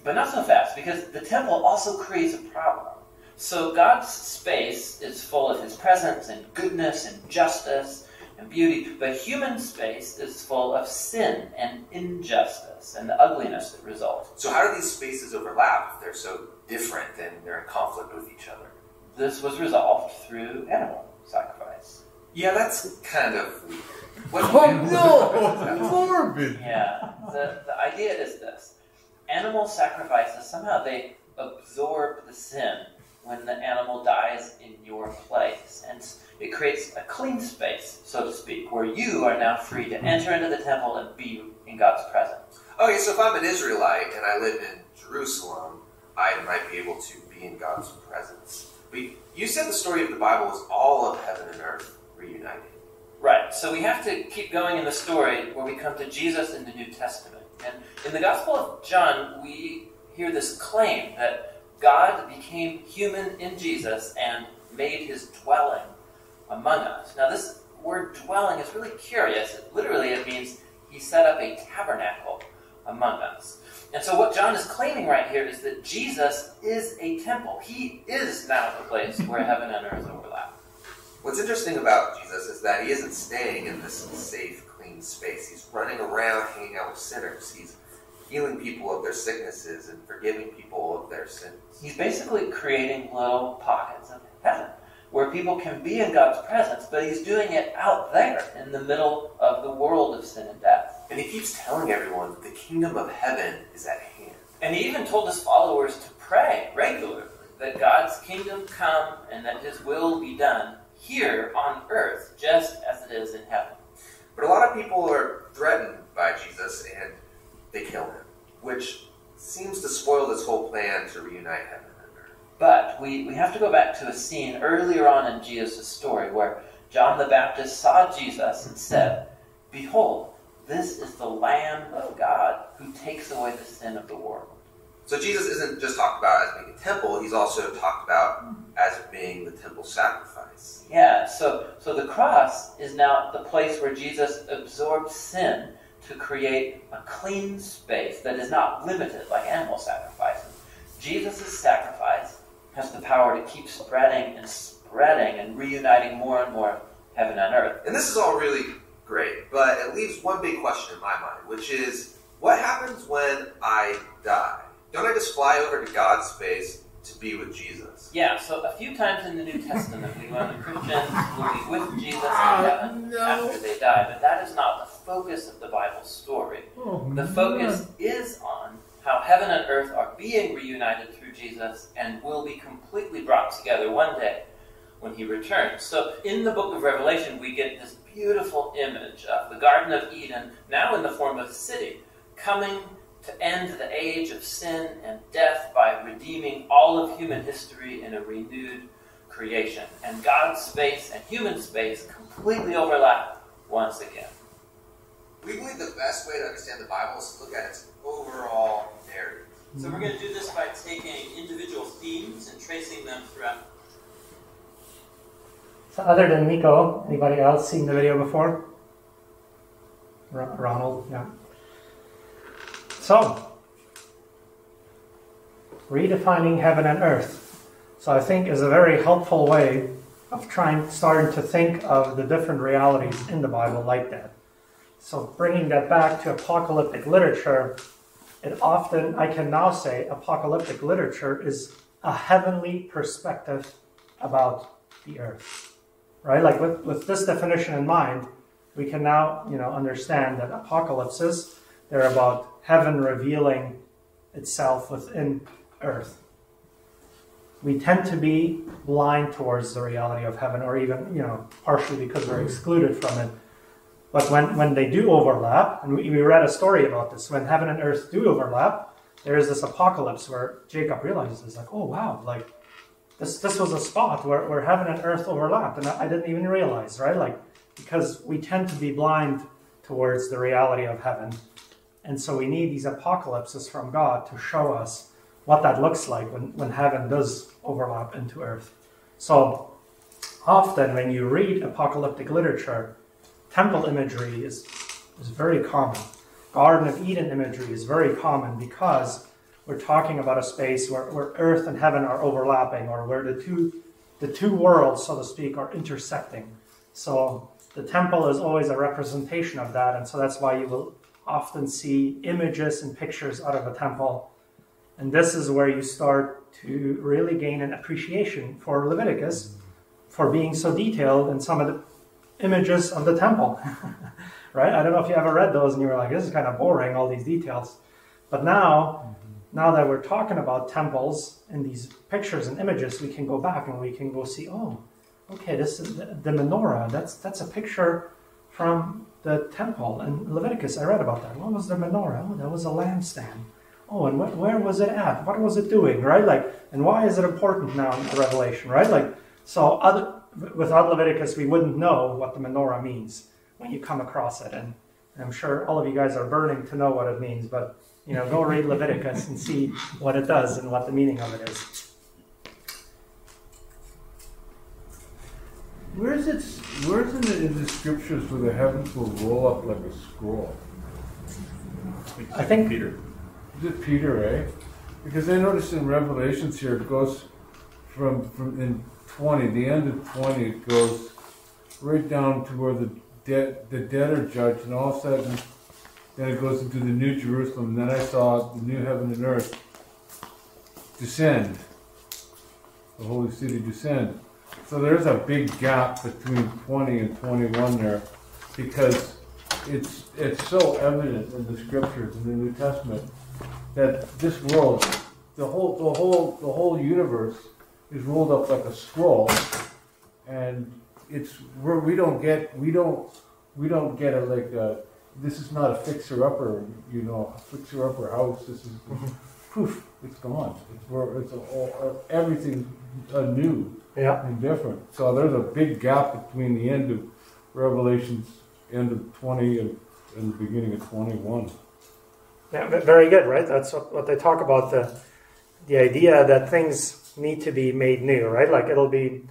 But not so fast, because the temple also creates a problem. So God's space is full of His presence and goodness and justice and beauty, but human space is full of sin and injustice and the ugliness that results. So how do these spaces overlap if they're so different and they're in conflict with each other? This was resolved through animal sacrifice. Yeah, that's kind of weird. Morbid! Yeah, the idea is this. Animal sacrifices, somehow they absorb the sin when the animal dies in your place. And it creates a clean space, so to speak, where you are now free to enter into the temple and be in God's presence. Okay, so if I'm an Israelite and I live in Jerusalem, I might be able to be in God's presence. But you said the story of the Bible is all of heaven and earth reunited. Right, so we have to keep going in the story where we come to Jesus in the New Testament. And in the Gospel of John, we hear this claim that God became human in Jesus and made His dwelling among us. Now this word dwelling is really curious. Literally it means He set up a tabernacle among us. And so what John is claiming right here is that Jesus is a temple. He is now the place where heaven and earth overlap. What's interesting about Jesus is that He isn't staying in this safe, clean space. He's running around hanging out with sinners. He's healing people of their sicknesses and forgiving people of their sins. He's basically creating little pockets of heaven where people can be in God's presence, but he's doing it out there in the middle of the world of sin and death. And he keeps telling everyone that the kingdom of heaven is at hand. And he even told his followers to pray regularly that God's kingdom come and that his will be done here on earth, just as it is in heaven. But a lot of people are threatened by Jesus and they kill him, which seems to spoil this whole plan to reunite heaven and earth. But we have to go back to a scene earlier on in Jesus' story where John the Baptist saw Jesus and said, "Behold, this is the Lamb of God who takes away the sin of the world." So Jesus isn't just talked about as being a temple, he's also talked about as being the temple sacrifice. Yeah, so the cross is now the place where Jesus absorbed sin to create a clean space that is not limited like animal sacrifices. Jesus' sacrifice has the power to keep spreading and reuniting more and more heaven and earth. And this is all really great, but it leaves one big question in my mind, which is, what happens when I die? Don't I just fly over to God's space to be with Jesus? Yeah, so a few times in the New Testament we learn that Christians will be with Jesus in heaven after they die, but that is not the focus of the Bible story. The focus is on how heaven and earth are being reunited through Jesus and will be completely brought together one day when he returns. So in the book of Revelation we get this beautiful image of the Garden of Eden, now in the form of a city, coming to end the age of sin and death by redeeming all of human history in a renewed creation. And God's space and human space completely overlap once again. We believe the best way to understand the Bible is to look at its overall narrative. So we're going to do this by taking individual themes and tracing them throughout. So other than Nico, anybody else seen the video before? Ronald, yeah. So, redefining heaven and earth. So I think is a very helpful way of starting to think of the different realities in the Bible like that. So bringing that back to apocalyptic literature, I can now say apocalyptic literature is a heavenly perspective about the earth. Right? Like with this definition in mind, we can now, understand that apocalypses, they're about heaven revealing itself within earth. We tend to be blind towards the reality of heaven, or even, partially because we're excluded from it. But when they do overlap, and we read a story about this, when heaven and earth do overlap, there is this apocalypse where Jacob realizes, oh wow, this was a spot where heaven and earth overlapped, and I didn't even realize, right? Because we tend to be blind towards the reality of heaven. And so we need these apocalypses from God to show us what that looks like when heaven does overlap into earth. So often when you read apocalyptic literature, temple imagery is very common. Garden of Eden imagery is very common because we're talking about a space where earth and heaven are overlapping, or where the two worlds, so to speak, are intersecting. So the temple is always a representation of that, and so that's why you will often see images and pictures out of a temple. And this is where you start to really gain an appreciation for Leviticus, for being so detailed in some of the images of the temple. Right? I don't know if you ever read those and you were like, this is kind of boring, all these details. But now that we're talking about temples and these pictures and images, we can go back and we can go see, okay, this is the menorah. That's a picture from the temple. And Leviticus, I read about that. What was the menorah? Oh, that was a lampstand. Oh, and where was it at? What was it doing, right? And why is it important now in Revelation, right? So without Leviticus, we wouldn't know what the menorah means when you come across it. And I'm sure all of you guys are burning to know what it means, but, go read Leviticus and see what it does and what the meaning of it is. Where is it in the scriptures where the heavens will roll up like a scroll? I think Peter. Is it Peter, eh? Because I noticed in Revelations here, it goes from in 20, the end of 20, it goes right down to where the dead are judged, and all of a sudden Then it goes into the New Jerusalem. Then I saw the new heaven and earth descend. The holy city descend. So there's a big gap between 20 and 21 there, because it's so evident in the scriptures in the New Testament that this world, the whole universe is rolled up like a scroll, and it's where we don't get a like a, this is not a fixer upper, a fixer upper house. This is poof, it's gone. Everything new and different. So there's a big gap between the end of Revelation's end of 20 and the beginning of 21. Yeah, very good, right? That's what they talk about, the idea that things need to be made new, right? Like it'll be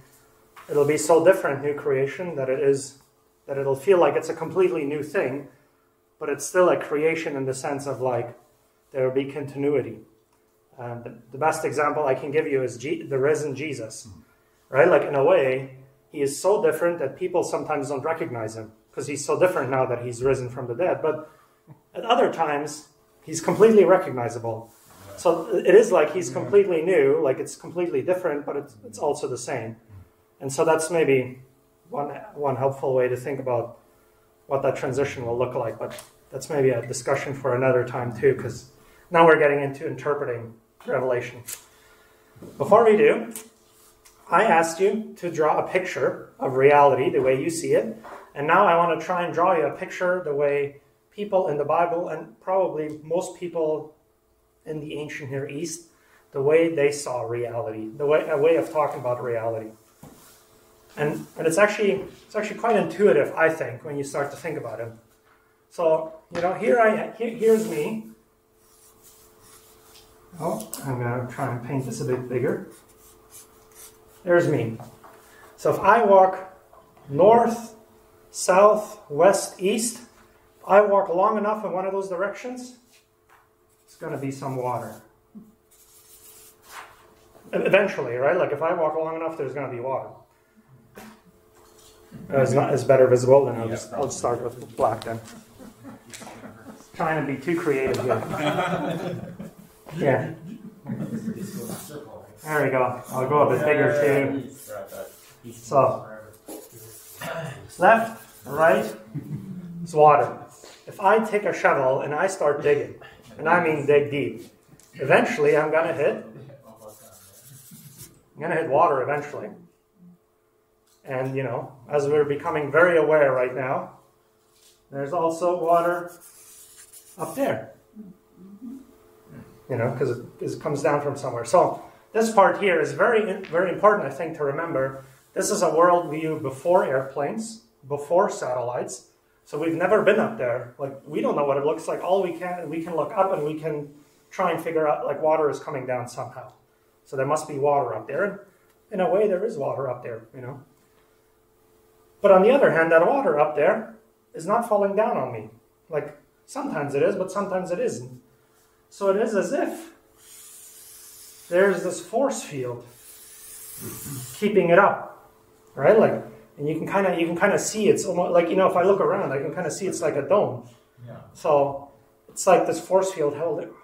so different, new creation, that it'll feel like it's a completely new thing, but it's still a creation in the sense of like there will be continuity. The best example I can give you is the risen Jesus, right? Like in a way, he is so different that people sometimes don't recognize him because he's so different now that he's risen from the dead. But at other times, he's completely recognizable. So it is like he's completely new, like it's completely different, but it's also the same. And so that's maybe one helpful way to think about what that transition will look like. But that's maybe a discussion for another time too, because now we're getting into interpreting Revelation. Before we do, I asked you to draw a picture of reality the way you see it. And now I want to try and draw you a picture the way people in the Bible, and probably most people in the ancient Near East, the way they saw reality, a way of talking about reality. And it's actually quite intuitive, I think, when you start to think about it. So, here's me. Oh, I'm going to try and paint this a bit bigger. There's me. So if I walk north, south, west, east, if I walk long enough in one of those directions, it's going to be some water. Eventually, right? Like if I walk long enough, there's going to be water. It's better visible, then I'll start with black then. Trying to be too creative here. Yeah. There we go. I'll go a bit bigger too. So, left, right, it's water. If I take a shovel and I start digging, and I mean dig deep, eventually I'm going to hit water eventually. And, as we're becoming very aware right now, there's also water up there. Because it comes down from somewhere. So this part here is very, very important, I think, to remember. This is a world view before airplanes, before satellites. So we've never been up there. Like, we don't know what it looks like. All we can look up and we can try and figure out, like, water is coming down somehow. So there must be water up there. And in a way, there is water up there, But on the other hand, that water up there is not falling down on me. Like, sometimes it is, but sometimes it isn't. So it is as if there's this force field keeping it up, right? Like, and you can kind of see it's almost like, if I look around, I can kind of see it's like a dome. Yeah. So it's like this force field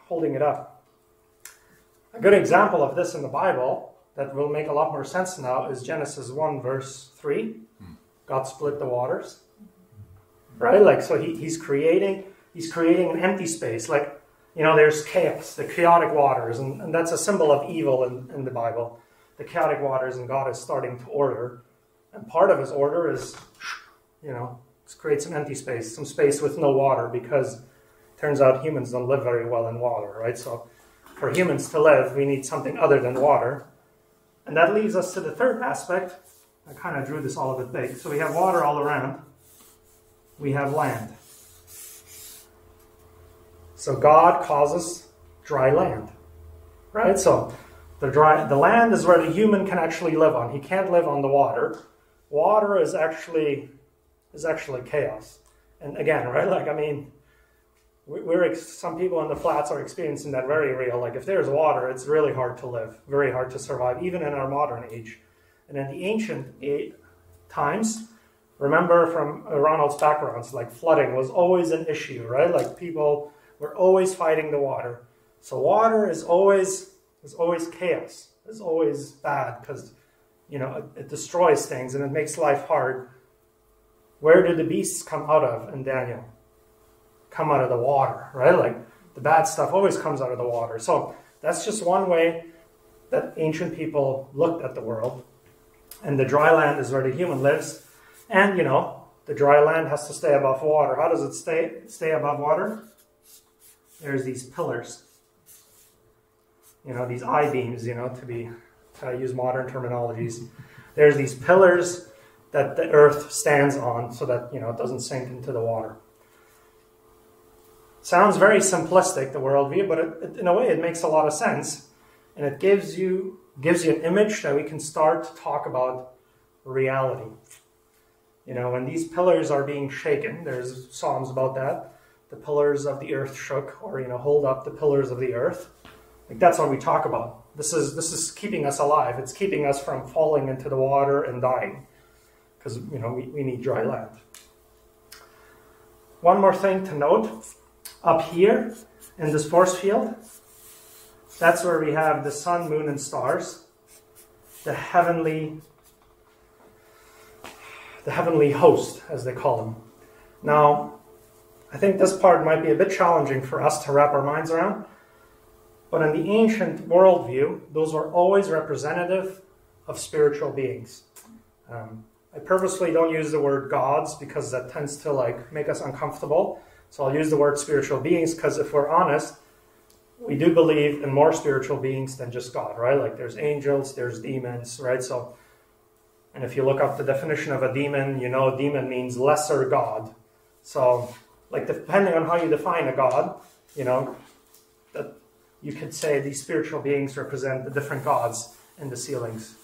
holding it up. A good example of this in the Bible that will make a lot more sense now is Genesis 1 verse 3. God split the waters, right? Like, so he's creating an empty space, like. There's chaos, the chaotic waters, and that's a symbol of evil in the Bible. The chaotic waters, and God is starting to order. And part of his order is, create some empty space, some space with no water, because it turns out humans don't live very well in water, right? So for humans to live, we need something other than water. And that leads us to the third aspect. I kind of drew this all a bit big. So we have water all around. We have land. So God causes dry land, right? So the land is where the human can actually live on. He can't live on the water. Water is actually chaos. And again, right? Like, I mean, some people in the flats are experiencing that very real. Like, if there's water, it's really hard to live, very hard to survive, even in our modern age. And in the ancient times, Remember from Ronald's backgrounds, like flooding was always an issue, right? Like people were always fighting the water. So water is always chaos. It's always bad because, you know, it destroys things and it makes life hard. Where did the beasts come out of in Daniel? Come out of the water, right? Like the bad stuff always comes out of the water. So that's just one way that ancient people looked at the world. And the dry land is where the human lives. And, you know, the dry land has to stay above water. How does it stay above water? There's these pillars. You know, these I-beams, you know, to use modern terminologies. There's these pillars that the earth stands on so that, you know, it doesn't sink into the water. Sounds very simplistic, the worldview, but in a way it makes a lot of sense. And it gives you an image that we can start to talk about reality. You know, when these pillars are being shaken, there's Psalms about that. The pillars of the earth shook, or, you know, hold up the pillars of the earth. Like that's what we talk about. This is keeping us alive. It's keeping us from falling into the water and dying. Because, you know, we need dry land. One more thing to note. Up here in this force field, that's where we have the sun, moon, and stars. The heavenly host, as they call them. Now, I think this part might be a bit challenging for us to wrap our minds around, but in the ancient worldview, those were always representative of spiritual beings. I purposely don't use the word gods because that tends to like make us uncomfortable. So I'll use the word spiritual beings because if we're honest, we do believe in more spiritual beings than just God, right? Like there's angels, there's demons, right? So, and if you look up the definition of a demon, you know, demon means lesser God. So, like depending on how you define a God, you know, that you could say these spiritual beings represent the different gods in the ceilings.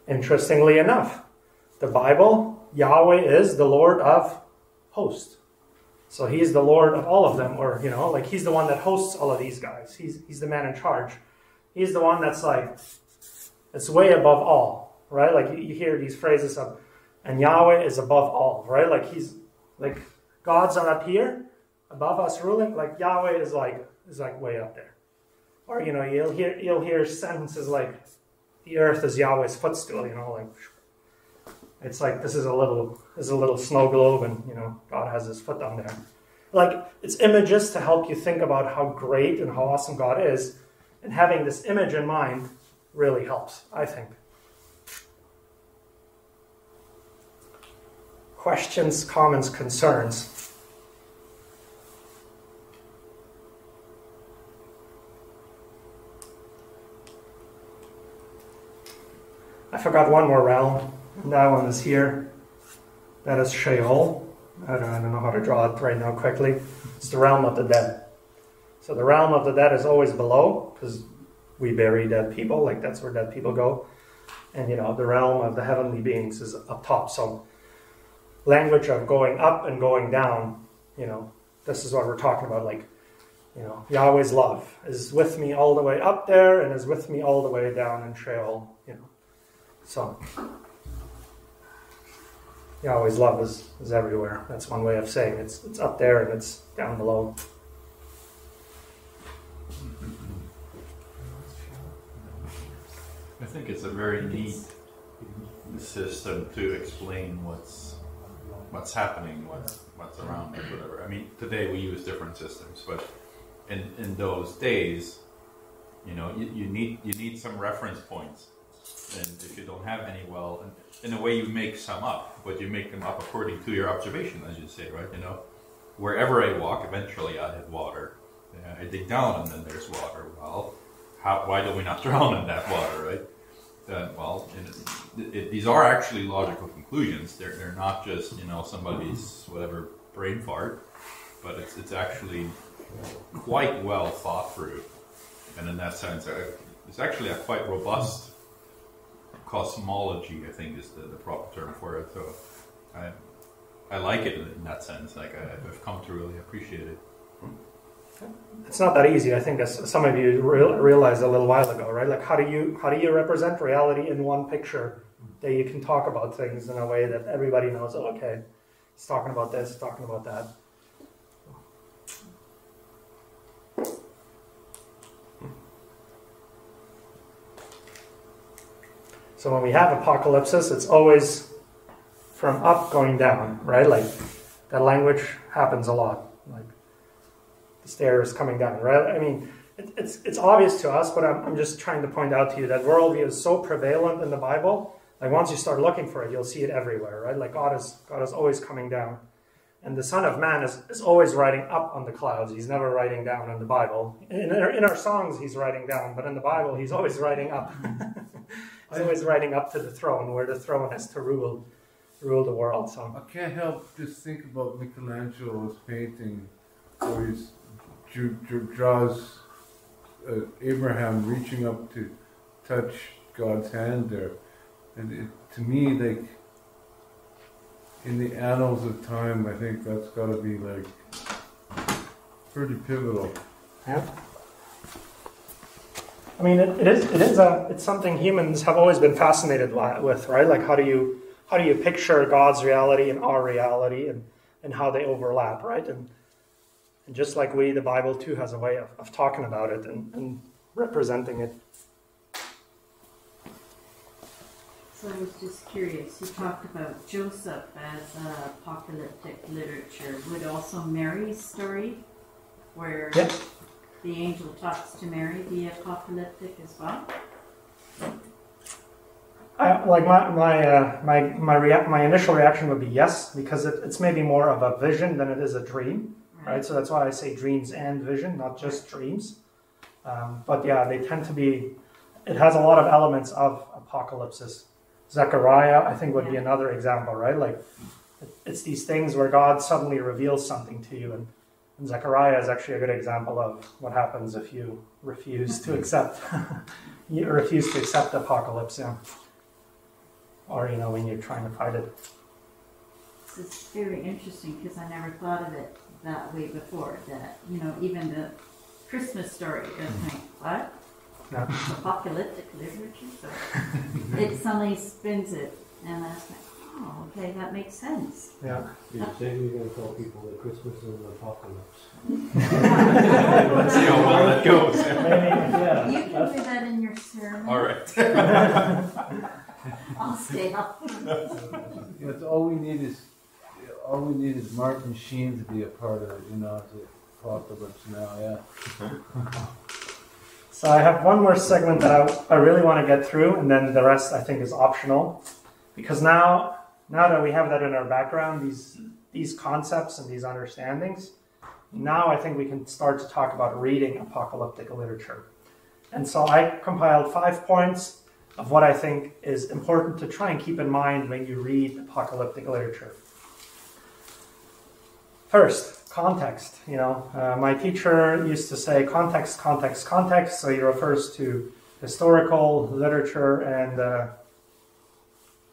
Interestingly enough, the Bible, Yahweh is the Lord of hosts. So he's the Lord of all of them, or, you know, like he's the one that hosts all of these guys. He's the man in charge. He's the one that's like, it's way above all, right? Like you hear these phrases of, and Yahweh is above all, right? Like he's, like gods are up here, above us ruling, like Yahweh is like way up there. Or, you know, you'll hear sentences like, the earth is Yahweh's footstool, you know, like, it's like this is a little snow globe, and you know God has his foot down there. Like it's images to help you think about how great and how awesome God is, and having this image in mind really helps, I think. Questions, comments, concerns. I forgot one more realm. That one is here. That is Sheol. I don't know how to draw it right now quickly. It's the realm of the dead. So the realm of the dead is always below, because we bury dead people, like that's where dead people go. And, you know, the realm of the heavenly beings is up top. So language of going up and going down, you know, this is what we're talking about. Like, you know, Yahweh's love is with me all the way up there and is with me all the way down in Sheol, you know. So Yahweh's love is everywhere. That's one way of saying it. It's up there and it's down below. I think it's a very neat system to explain what's happening, what's around us, whatever. I mean, today we use different systems, but in those days, you know, you need some reference points. And if you don't have any, well, in a way you make some up, but you make them up according to your observation, as you say, right? You know, wherever I walk, eventually I hit water. I dig down and then there's water. Well, why do we not drown in that water, right? These are actually logical conclusions. They're not just, you know, somebody's whatever brain fart, but it's actually quite well thought through. And in that sense, it's actually a quite robust cosmology, I think, is the proper term for it. So I like it in that sense. Like I've come to really appreciate it. It's not that easy, I think, as some of you realized a little while ago, right? Like how do you represent reality in one picture that you can talk about things in a way that everybody knows, oh, okay, he's talking about this, he's talking about that. So when we have apocalypsis, it's always from up going down, right? Like that language happens a lot. Like the stairs coming down, right? I mean, it's obvious to us, but I'm just trying to point out to you that worldview is so prevalent in the Bible. Like once you start looking for it, you'll see it everywhere, right? Like God is always coming down. And the Son of Man is always riding up on the clouds. He's never riding down in the Bible. In our songs, he's riding down, but in the Bible, he's always riding up. He's always riding up to the throne, where the throne is to rule the world. So I can't help just think about Michelangelo's painting, where he draws Abraham reaching up to touch God's hand there, and to me, like in the annals of time, I think that's got to be like pretty pivotal. yeah. I mean, it's something humans have always been fascinated with, right? Like how do you picture God's reality and our reality, and how they overlap, right? And just like the Bible too has a way of talking about it and representing it. So I was just curious, you talked about Joseph as apocalyptic literature. Would also Mary's story, where the angel talks to Mary, be apocalyptic as well? My initial reaction would be yes, because it's maybe more of a vision than it is a dream, right? So that's why I say dreams and vision, not just dreams. But yeah, they tend to be. It has a lot of elements of apocalypsis. Zechariah, I think, would be another example, right? Like it's these things where God suddenly reveals something to you, and Zechariah is actually a good example of what happens if you refuse to accept apocalypse, or when you're trying to fight it. It's very interesting because I never thought of it that way before. That even the Christmas story doesn't think what. Yeah. Apocalyptic literature, so it suddenly spins it, and I was like, oh, okay, that makes sense. Yeah. You're saying you're going to tell people that Christmas is an apocalypse. Let's see how well that goes. Yeah. You can do that in your sermon. All right. I'll stay up. It's all we need is Martin Sheen to be a part of it, as a apocalypse now, So I have one more segment that I really want to get through, and then the rest I think is optional, because now that we have that in our background, these concepts and these understandings, now I think we can start to talk about reading apocalyptic literature. And so I compiled 5 points of what I think is important to try and keep in mind when you read apocalyptic literature. First, context. My teacher used to say context, context, context. So he refers to historical literature and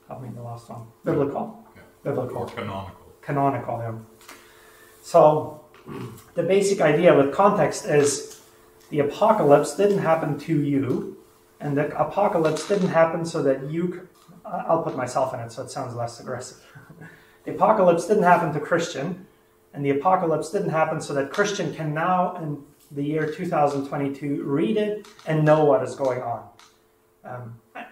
help me the last one. Biblical. Yeah. Biblical. Or canonical. Canonical, yeah. So the basic idea with context is the apocalypse didn't happen to you, and the apocalypse didn't happen so that you. I'll put myself in it so it sounds less aggressive. The apocalypse didn't happen to Christian. And the apocalypse didn't happen so that Christian can now, in the year 2022, read it and know what is going on.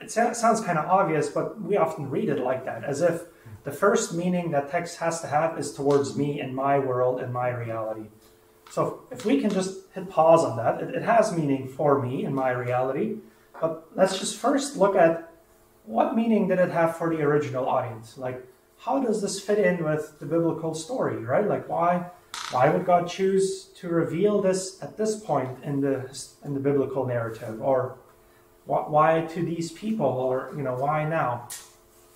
It sounds kind of obvious, but we often read it like that, as if the first meaning that text has to have is towards me and my world and my reality. So if we can just hit pause on that, it has meaning for me and my reality, but let's just first look at what meaning did it have for the original audience? Like, how does this fit in with the biblical story, right? Like, why would God choose to reveal this at this point in the biblical narrative, or why to these people, or why now?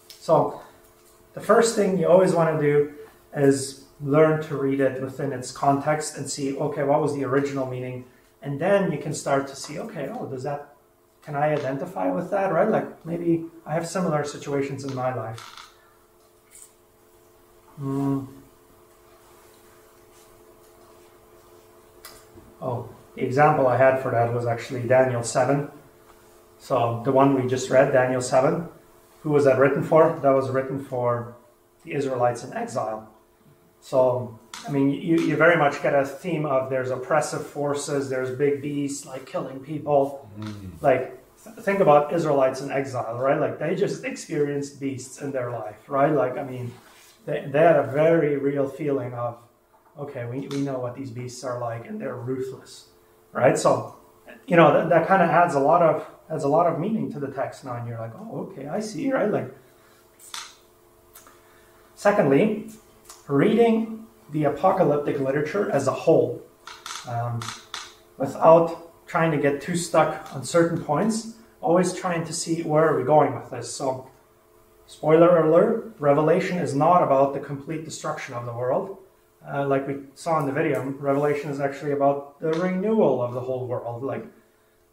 So, the first thing you always want to do is learn to read it within its context and see, okay, what was the original meaning, and then you can start to see, okay, can I identify with that, right? Like maybe I have similar situations in my life. The example I had for that was actually Daniel 7. So the one we just read, Daniel 7. who was that written for? That was written for the Israelites in exile. So, I mean, you very much get a theme of there's oppressive forces, there's big beasts, like killing people. Like, think about Israelites in exile, right? Like, they just experienced beasts in their life, right? Like, I mean, they had a very real feeling of, okay, we know what these beasts are like, and they're ruthless, right? So, you know, that kind of adds a lot of meaning to the text now, and you're like, oh, okay, I see, right? Like, secondly, reading the apocalyptic literature as a whole, without trying to get too stuck on certain points, always trying to see where are we going with this. So, spoiler alert, Revelation is not about the complete destruction of the world. Like we saw in the video, Revelation is actually about the renewal of the whole world. Like,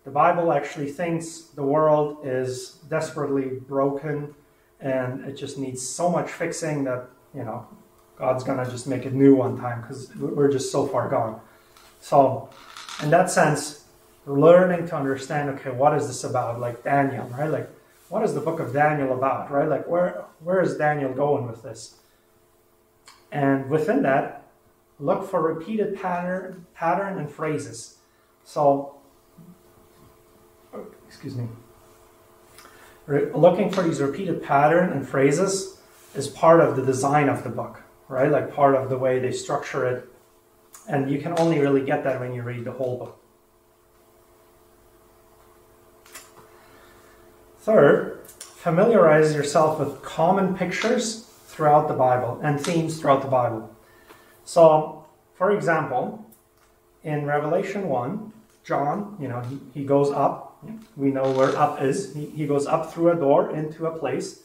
the Bible actually thinks the world is desperately broken and it just needs so much fixing that, you know, God's going to just make it new one time because we're just so far gone. So, in that sense, learning to understand, okay, what is this about? Like Daniel, right? Like, what is the book of Daniel about, right? Like, where is Daniel going with this? And within that, look for repeated pattern and phrases. So, excuse me. Looking for these repeated pattern and phrases is part of the design of the book, right? Like part of the way they structure it. And you can only really get that when you read the whole book. Third, familiarize yourself with common pictures throughout the Bible and themes throughout the Bible. So, for example, in Revelation 1, John, you know, he goes up. We know where up is. He goes up through a door into a place,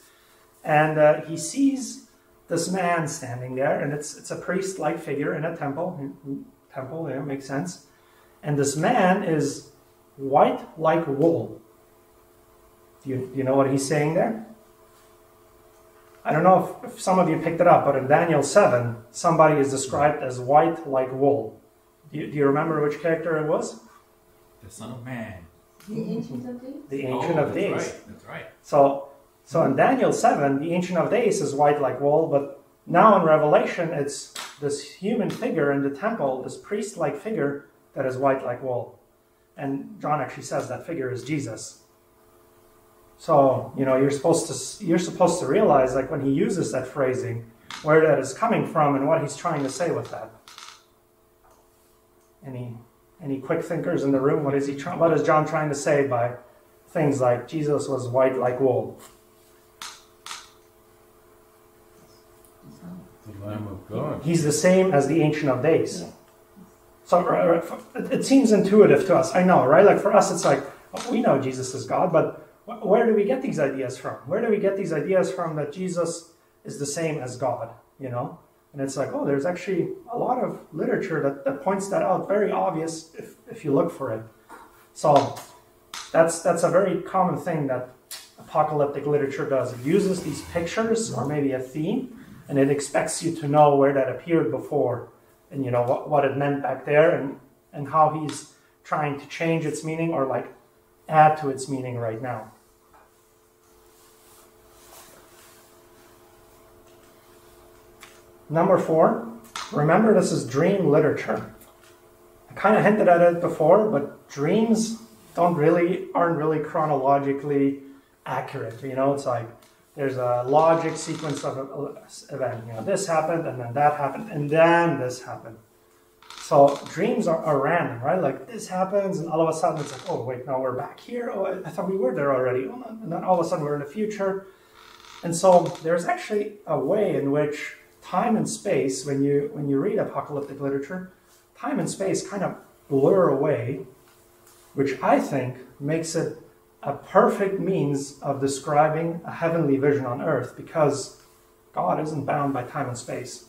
and he sees this man standing there, and it's a priest-like figure in a temple. Temple, yeah, makes sense. And this man is white like wool. Do you know what he's saying there? I don't know if some of you picked it up, but in Daniel 7, somebody is described as white like wool. Do you remember which character it was? The Son of Man. The Ancient of Days? The Ancient of Days. Right, that's right. So in Daniel 7, the Ancient of Days is white like wool, but now in Revelation, it's this human figure in the temple, this priest-like figure that is white like wool. And John actually says that figure is Jesus. So, you know, you're supposed to realize, like, when he uses that phrasing, where that is coming from and what he's trying to say with that. Any quick thinkers in the room? What is John trying to say by things like Jesus was white like wool? The Lamb of God. He's the same as the Ancient of Days. Yeah. So it seems intuitive to us. I know, right? Like, for us, it's like, we know Jesus is God, but where do we get these ideas from? Where do we get these ideas from that Jesus is the same as God, you know? And it's like, oh, there's actually a lot of literature that points that out, very obvious if you look for it. So that's a very common thing that apocalyptic literature does. It uses these pictures or maybe a theme, and it expects you to know where that appeared before and, you know, what it meant back there and how he's trying to change its meaning or, like, add to its meaning right now. Number 4, remember this is dream literature. I kind of hinted at it before, but dreams aren't really chronologically accurate. You know, it's like there's a logic sequence of an event. You know, this happened, and then that happened, and then this happened. So dreams are random, right? Like, this happens, and all of a sudden it's like, oh, wait, now we're back here. Oh, I thought we were there already. Oh, and then all of a sudden we're in the future. And so there's actually a way in which time and space, when you read apocalyptic literature, time and space kind of blur away, which I think makes it a perfect means of describing a heavenly vision on earth, because God isn't bound by time and space.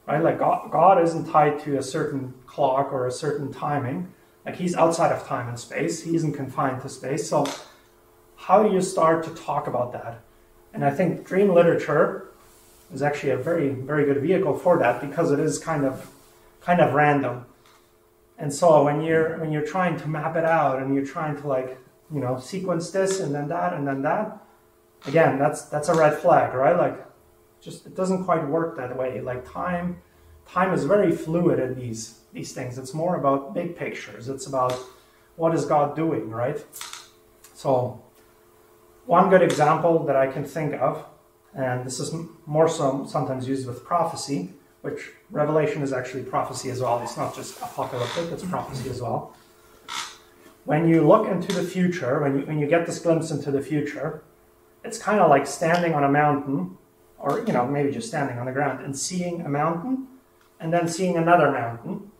Right? Like, God isn't tied to a certain clock or a certain timing. Like, he's outside of time and space. He isn't confined to space. So how do you start to talk about that? And I think dream literature is actually a very, very good vehicle for that, because it is kind of random. And so when you're trying to map it out and you're trying to, like, you know, sequence this and then that and then that, again, that's a red flag, right? Like, just it doesn't quite work that way. Like time is very fluid in these things. It's more about big pictures. It's about what is God doing, right? So one good example that I can think of, and this is more so sometimes used with prophecy, which Revelation is actually prophecy as well. It's not just apocalyptic, it's prophecy as well. When you look into the future, when you get this glimpse into the future, it's kind of like standing on a mountain, or maybe just standing on the ground and seeing a mountain and then seeing another mountain.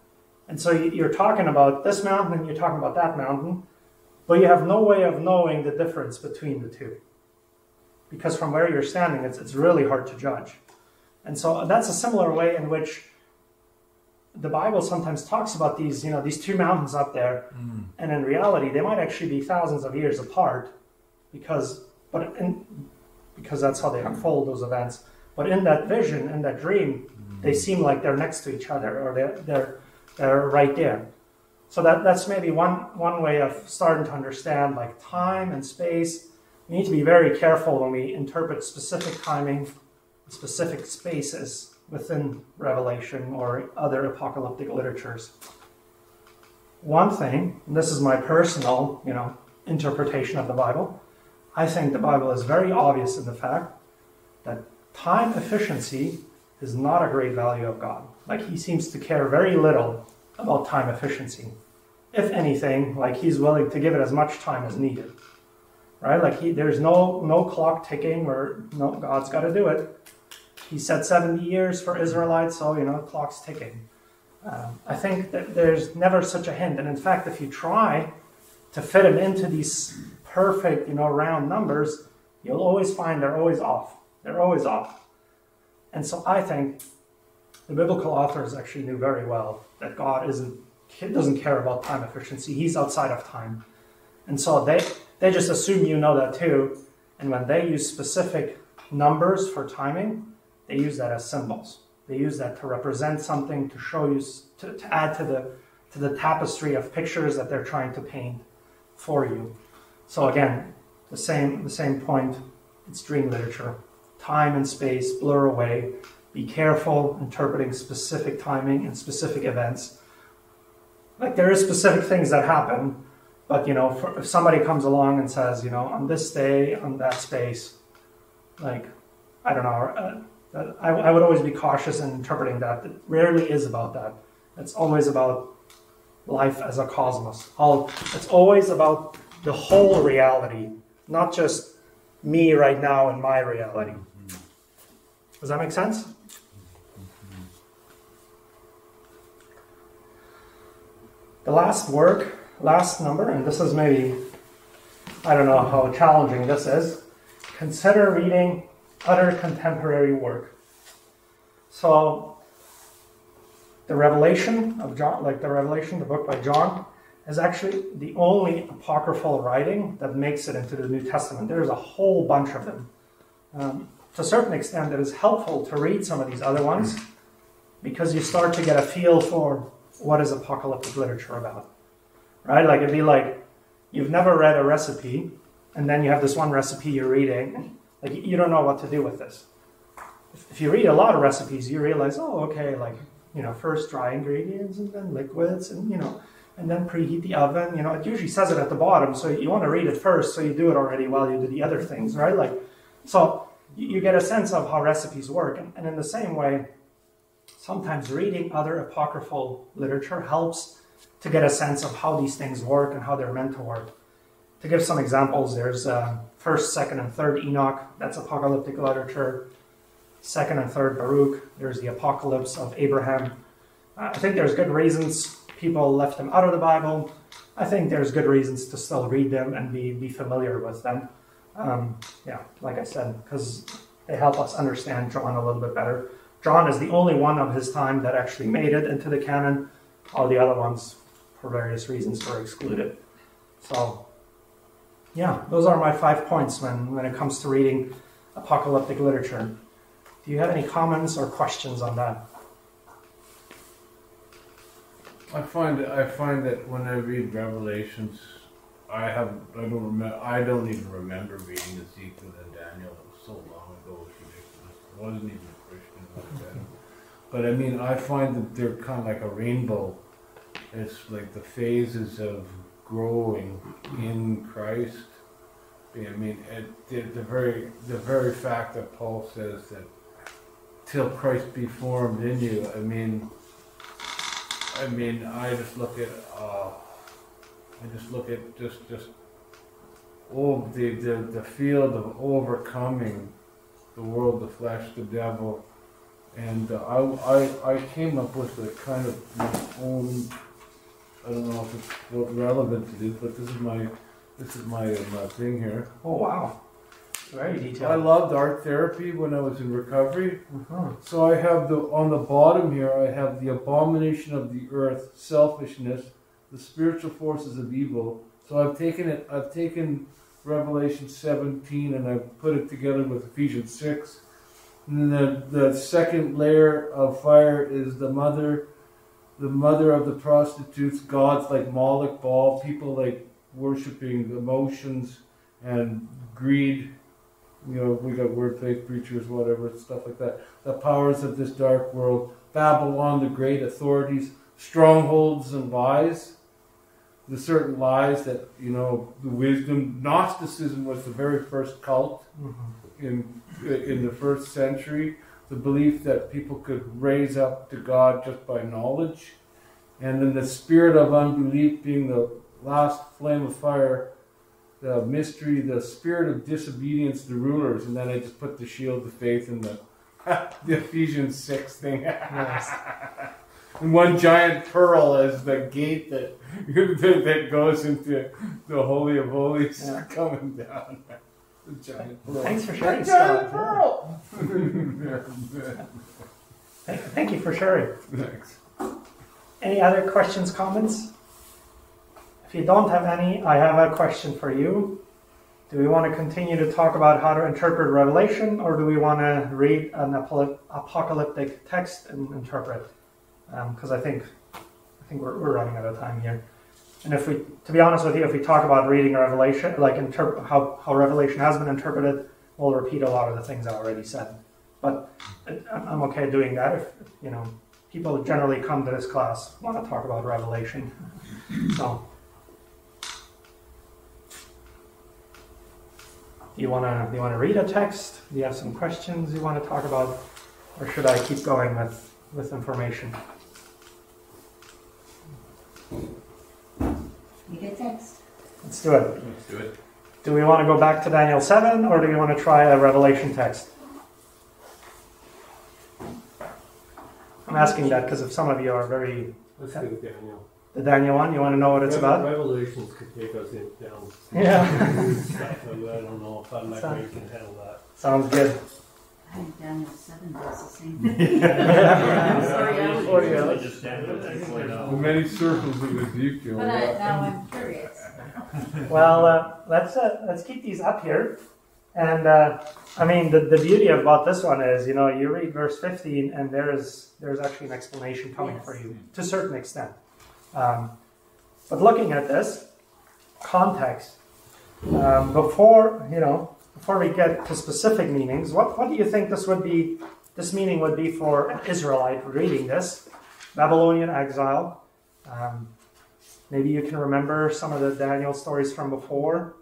And so you're talking about this mountain and you're talking about that mountain, but you have no way of knowing the difference between the two. Because from where you're standing, it's really hard to judge. And so that's a similar way in which the Bible sometimes talks about these two mountains up there, and in reality, they might actually be thousands of years apart, because that's how they unfold those events. But in that vision, in that dream, they seem like they're next to each other, or they're right there. So that's maybe one way of starting to understand like time and space. We need to be very careful when we interpret specific timing, specific spaces within Revelation or other apocalyptic literatures. One thing, and this is my personal, interpretation of the Bible, I think the Bible is very obvious in the fact that time efficiency is not a great value of God. Like, he seems to care very little about time efficiency. If anything, like, he's willing to give it as much time as needed. Right? Like, there's no clock ticking where God's got to do it. He said 70 years for Israelites, so, clock's ticking. I think that there's never such a hint. And in fact, if you try to fit it into these perfect, round numbers, you'll always find they're always off. They're always off. And so I think the biblical authors actually knew very well that God doesn't care about time efficiency. He's outside of time. And so they just assume you know that too. And when they use specific numbers for timing, they use that as symbols. They use that to represent something, to show you, to add to the tapestry of pictures that they're trying to paint for you. So again, the same point. It's dream literature. Time and space blur away. Be careful interpreting specific timing and specific events. Like, there is specific things that happen, but if somebody comes along and says, on this day, on that space, like, I don't know. I would always be cautious in interpreting that. It rarely is about that. It's always about life as a cosmos. It's always about the whole reality, not just me right now and my reality. Does that make sense? The last number, and this is maybe, I don't know how challenging this is. Consider reading other contemporary work. So, the Revelation of John, the book by John, is actually the only apocryphal writing that makes it into the New Testament. There's a whole bunch of them. To a certain extent, it is helpful to read some of these other ones, because you start to get a feel for what is apocalyptic literature about. Right? Like, it'd be like, you've never read a recipe, and then you have this one recipe you're reading, like, you don't know what to do with this. If you read a lot of recipes, you realize, first dry ingredients, and then liquids, and then preheat the oven. It usually says it at the bottom, so you want to read it first, so you do it already while you do the other things, right? Like, so you get a sense of how recipes work. And in the same way, sometimes reading other apocryphal literature helps to get a sense of how these things work and how they're meant to work. To give some examples, there's 1st, 2nd, and 3rd Enoch. That's apocalyptic literature. 2nd and 3rd Baruch. There's the Apocalypse of Abraham. I think there's good reasons people left them out of the Bible. I think there's good reasons to still read them and be familiar with them. Like I said, because they help us understand John a little bit better. John is the only one of his time that actually made it into the canon. All the other ones, for various reasons, were excluded. So, yeah, those are my 5 points when it comes to reading apocalyptic literature. Do you have any comments or questions on that? I find that when I read Revelations, I don't even remember reading Ezekiel and Daniel. It was so long ago, it was ridiculous. I wasn't even a Christian back then. But I mean, I find that they're kind of like a rainbow. It's like the phases of growing in Christ. I mean, the very fact that Paul says that till Christ be formed in you. I mean, I just look at the field of overcoming the world, the flesh, the devil, and I came up with a kind of my own. I don't know if it's relevant to this, but this is my thing here. Oh wow, very detailed. I loved art therapy when I was in recovery. So I have on the bottom here, I have the abomination of the earth, selfishness, the spiritual forces of evil. So I've taken Revelation 17 and I've put it together with Ephesians 6. And then the second layer of fire is the mother of the prostitutes, gods like Moloch, Baal, people like worshipping emotions and greed. You know, we got word faith preachers, whatever, stuff like that. The powers of this dark world, Babylon, the great authorities, strongholds and lies. The certain lies that, you know, the wisdom, Gnosticism was the very first cult in the first century. The belief that people could raise up to God just by knowledge. And then the spirit of unbelief being the last flame of fire, the mystery, the spirit of disobedience to rulers. And then I just put the shield of faith in the Ephesians 6 thing. And one giant pearl as the gate that goes into the Holy of Holies coming down. The giant pearl. Thanks for sharing, giant Scott. Pearl. Thank you for sharing. Thanks. Any other questions, comments? If you don't have any, I have a question for you. Do we want to continue to talk about how to interpret Revelation, or do we want to read an apocalyptic text and interpret? Because I think we're running out of time here. And to be honest with you, if we talk about reading Revelation, like how Revelation has been interpreted, we'll repeat a lot of the things I already said. But I'm okay doing that if, you know, people generally come to this class want to talk about Revelation. So, do you want to read a text? Do you have some questions you want to talk about, or should I keep going with information? Read a text. Let's do it. Let's do it. Do we want to go back to Daniel 7, or do we want to try a Revelation text? I'm asking that because if some of you are very... Let's do Daniel. The Daniel one, you want to know what it's about? Revelations could take us down. Yeah. Stuff, I don't know if I'm not going to handle that. Sounds good. I think Daniel 7 does the same thing. I'm sorry, I was The many circles of Ezekiel. But now I'm curious. Well, let's keep these up here. And I mean, the beauty about this one is, you know, you read verse 15, and there's actually an explanation coming for you to a certain extent. But looking at this context, before we get to specific meanings, what do you think this meaning would be for an Israelite reading this? Babylonian exile. Maybe you can remember some of the Daniel stories from before.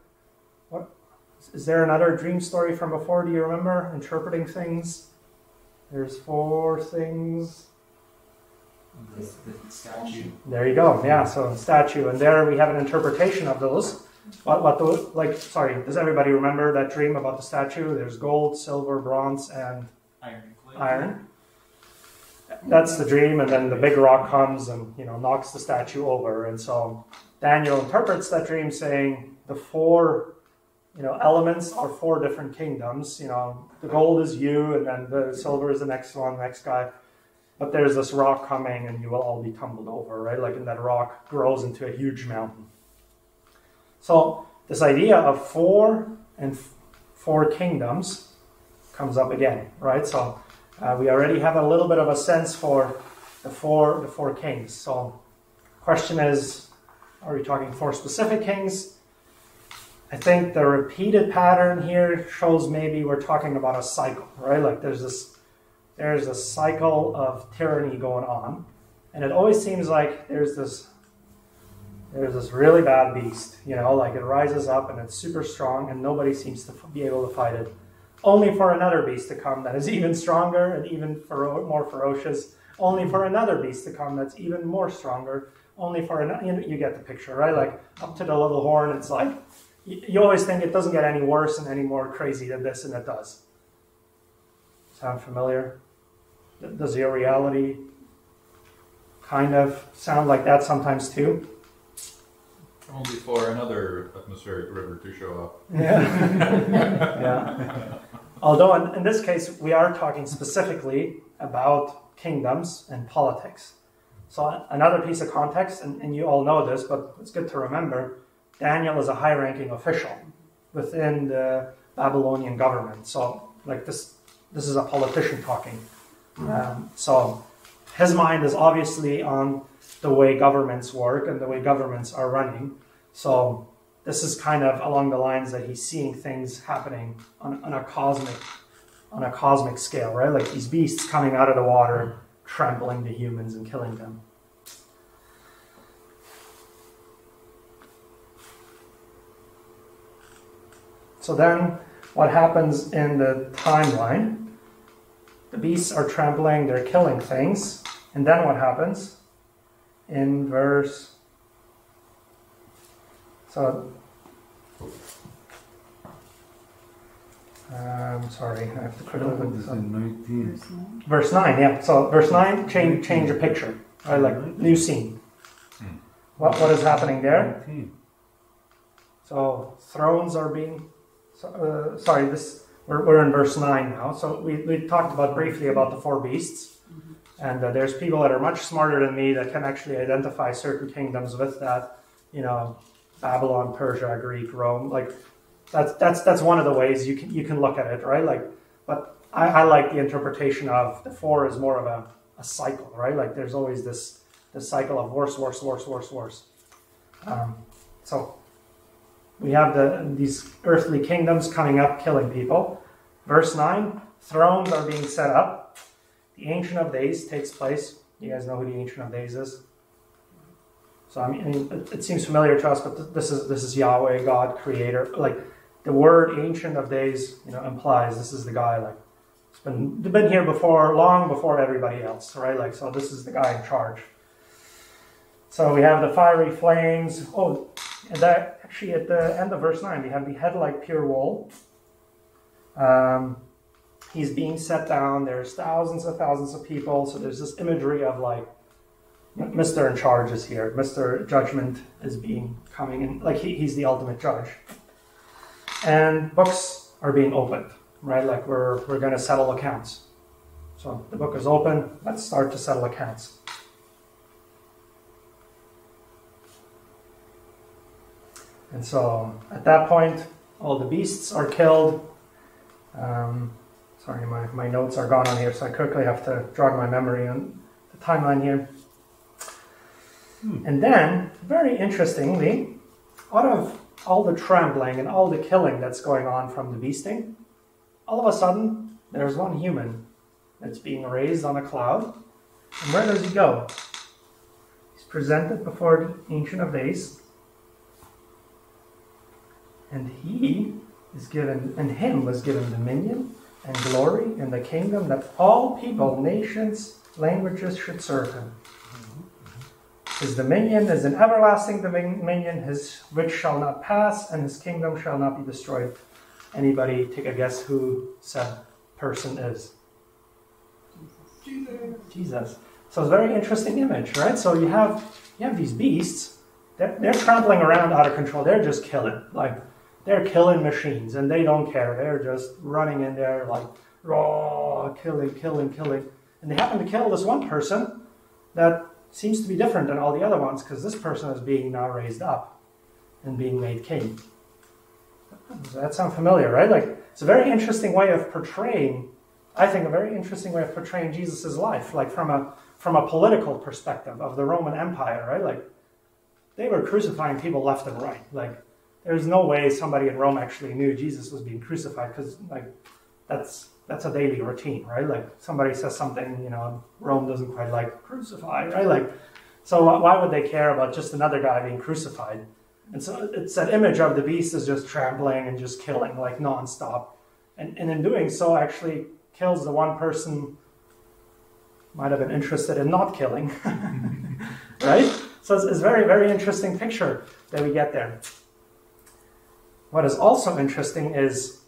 Is there another dream story from before? Do you remember interpreting things? There's 4 things. The statue. There you go. Yeah, so statue, and there we have an interpretation of those. Does everybody remember that dream about the statue? There's gold, silver, bronze, and iron. That's the dream, and then the big rock comes and, you know, knocks the statue over. And so Daniel interprets that dream saying the 4, you know, elements are 4 different kingdoms. You know, the gold is you, and then the silver is the next guy. But there's this rock coming, and you will all be tumbled over, right? Like, and that rock grows into a huge mountain. So this idea of 4 and 4 kingdoms comes up again, right? So we already have a little bit of a sense for the four kings. So question is, are we talking 4 specific kings? I think the repeated pattern here shows maybe we're talking about a cycle, right? Like there's a cycle of tyranny going on, and it always seems like there's this really bad beast, you know, like it rises up and it's super strong and nobody seems to be able to fight it. Only for another beast to come that is even stronger and even more ferocious. Only for another beast to come that's even more stronger. Only for another, you get the picture, right? Like up to the little horn, it's like, you always think it doesn't get any worse and any more crazy than this, and it does. Sound familiar? Does your reality kind of sound like that sometimes too? Only for another atmospheric river to show up. Yeah. Yeah. Although in this case, we are talking specifically about kingdoms and politics. So another piece of context, and you all know this, but it's good to remember, Daniel is a high-ranking official within the Babylonian government. So like this is a politician talking. So his mind is obviously on the way governments work and the way governments are running. So this is kind of along the lines that he's seeing things happening on a cosmic scale, right? Like these beasts coming out of the water, trampling the humans and killing them. So then what happens in the timeline? The beasts are trampling, they're killing things. And then what happens? In verse... So... sorry, I have to quickly look this up. Verse 9, yeah. So verse 9, change a picture. Right? Like new scene. What is happening there? So thrones are being... we're in verse 9 now. So we talked about briefly about the four beasts. And there's people that are much smarter than me that can actually identify certain kingdoms with that. You know, Babylon, Persia, Greek, Rome. Like that's one of the ways you can look at it, right? Like, but I like the interpretation of the four is more of a cycle, right? Like there's always this cycle of worse. So we have these earthly kingdoms coming up, killing people. Verse 9, thrones are being set up. The Ancient of Days takes place. You guys know who the Ancient of Days is? So I mean, it seems familiar to us, but this is Yahweh, God, Creator. Like the word Ancient of Days, you know, implies this is the guy. Like it's been here before, long before everybody else, right? Like so, this is the guy in charge. So we have the fiery flames. Oh, and that actually at the end of verse 9, we have the head like pure wool. He's being set down. There's thousands of people. So there's this imagery of like, Mr. in charge is here. Mr. Judgment is coming in. Like he's the ultimate judge. And books are being opened, right? Like we're going to settle accounts. So the book is open. Let's start to settle accounts. And so at that point, all the beasts are killed. Sorry, my notes are gone on here, so I quickly have to jog my memory on the timeline here. And then, very interestingly, out of all the trampling and all the killing that's going on from the beasting, all of a sudden, there's one human that's being raised on a cloud. And where does he go? He's presented before the Ancient of Days. And him was given dominion and glory in the kingdom that all people, nations, languages should serve him. His dominion is an everlasting dominion, which shall not pass, and his kingdom shall not be destroyed. Anybody take a guess who said person is? Jesus. So it's a very interesting image, right? So you have these beasts, they're trampling around out of control. They're just killing, like they're killing machines, and they don't care. They're just running in there like raw, killing. And they happen to kill this one person that seems to be different than all the other ones, because this person is being now raised up and being made king. Does that sound familiar, right? Like it's a very interesting way of portraying, I think, a very interesting way of portraying Jesus' life, like from a political perspective of the Roman Empire, right? Like they were crucifying people left and right. Like there's no way somebody in Rome actually knew Jesus was being crucified, because like that's a daily routine, right? Like somebody says something, you know, Rome doesn't quite like crucify, right? Like, so why would they care about just another guy being crucified? And so it's that image of the beast is just trampling and just killing like nonstop, and in doing so actually kills the one person might have been interested in not killing, right? So it's a very, very interesting picture that we get there. What is also interesting is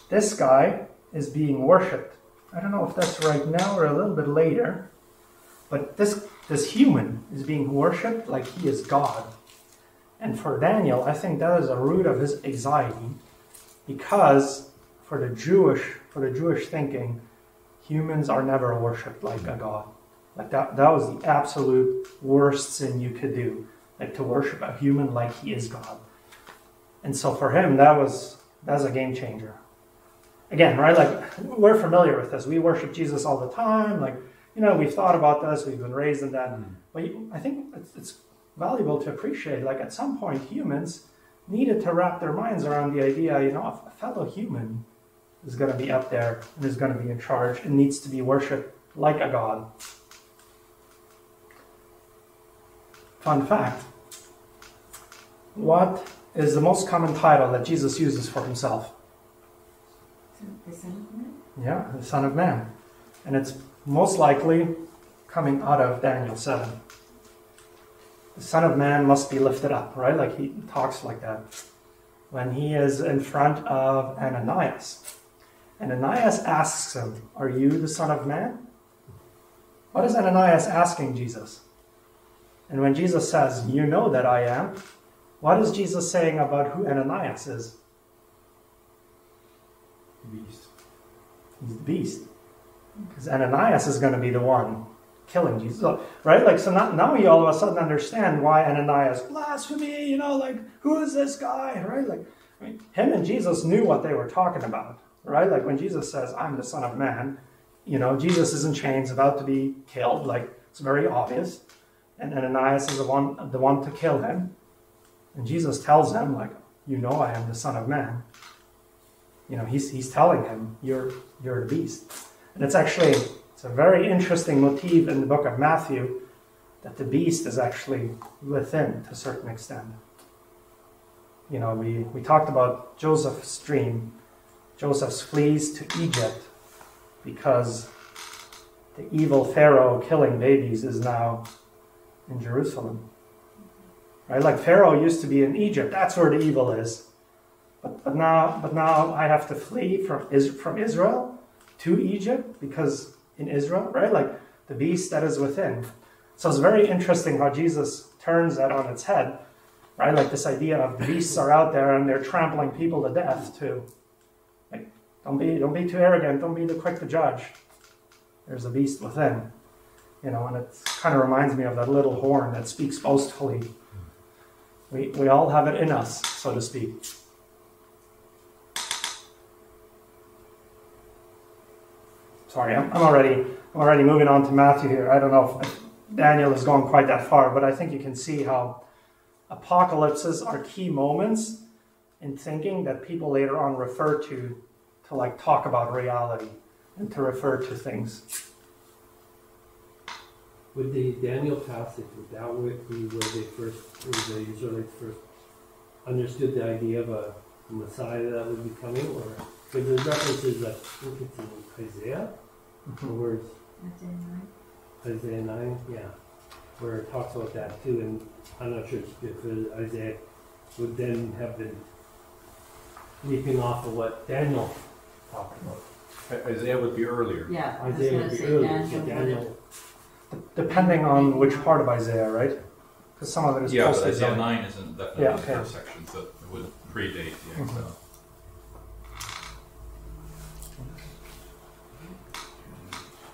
this guy is being worshipped. I don't know if that's right now or a little bit later, but this human is being worshipped like he is God. And for Daniel, I think that is a root of his anxiety, because for the Jewish thinking, humans are never worshipped like a god. Like that was the absolute worst sin you could do, like to worship a human like he is God. And so for him, that's a game changer. Again, right? Like we're familiar with this. We worship Jesus all the time. Like, you know, we've thought about this. We've been raised in that. But I think it's valuable to appreciate. Like at some point, humans needed to wrap their minds around the idea. You know, a fellow human is going to be up there and is going to be in charge and needs to be worshipped like a god. Fun fact. What is the most common title that Jesus uses for himself? The Son of Man? Yeah, the Son of Man. And it's most likely coming out of Daniel 7. The Son of Man must be lifted up, right? Like he talks like that. When he is in front of Ananias. Ananias asks him, "Are you the Son of Man?" What is Ananias asking Jesus? And when Jesus says, "You know that I am," what is Jesus saying about who Ananias is? Beast. He's the beast. Because Ananias is going to be the one killing Jesus. Right? Like, so now we all of a sudden understand why Ananias, blasphemy, you know, like, who is this guy? Right? Like, I mean, him and Jesus knew what they were talking about. Right? Like when Jesus says, "I'm the Son of Man," you know, Jesus is in chains about to be killed. Like, it's very obvious. And Ananias is the one to kill him. And Jesus tells him, like, "You know I am the Son of Man." You know, he's telling him, you're the beast. And it's a very interesting motif in the book of Matthew, that the beast is actually within to a certain extent. You know, we talked about Joseph's dream. Joseph flees to Egypt because the evil Pharaoh killing babies is now in Jerusalem. Right? Like Pharaoh used to be in Egypt. That's where the evil is. But now I have to flee from Israel to Egypt, because in Israel, right? Like the beast that is within. So it's very interesting how Jesus turns that on its head, right? Like this idea of the beasts are out there and they're trampling people to death too. Like, don't be too arrogant. Don't be too quick to judge. There's a beast within, you know, and it kind of reminds me of that little horn that speaks boastfully. We all have it in us, so to speak. Sorry, I'm already moving on to Matthew here. I don't know if Daniel has gone quite that far, but I think you can see how apocalypses are key moments in thinking that people later on refer to like talk about reality and to refer to things. Would the Daniel passage, would that be where the Israelites first understood the idea of a Messiah that would be coming? Or because there's references, I think it's in Isaiah, the words Isaiah 9, yeah, where it talks about that too. And I'm not sure if Isaiah would then have been leaping off of what Daniel talked about. Isaiah would be earlier. Yeah, I was Isaiah going would to be say earlier. Daniel. Depending on which part of Isaiah, right? Because some of it is Yeah, but posted Isaiah on- 9 isn't definitely Yeah, the okay. first section, so it would predate the exile.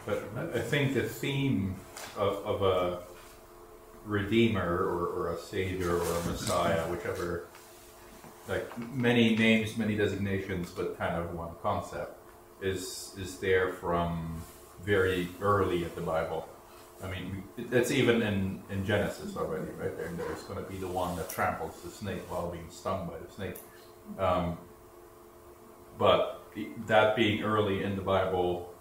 But I think the theme of a redeemer or a savior or a messiah, whichever, like many names, many designations, but kind of one concept, is there from very early in the Bible. I mean, it's even in Genesis already, right? There's going to be the one that tramples the snake while being stung by the snake. But that being early in the Bible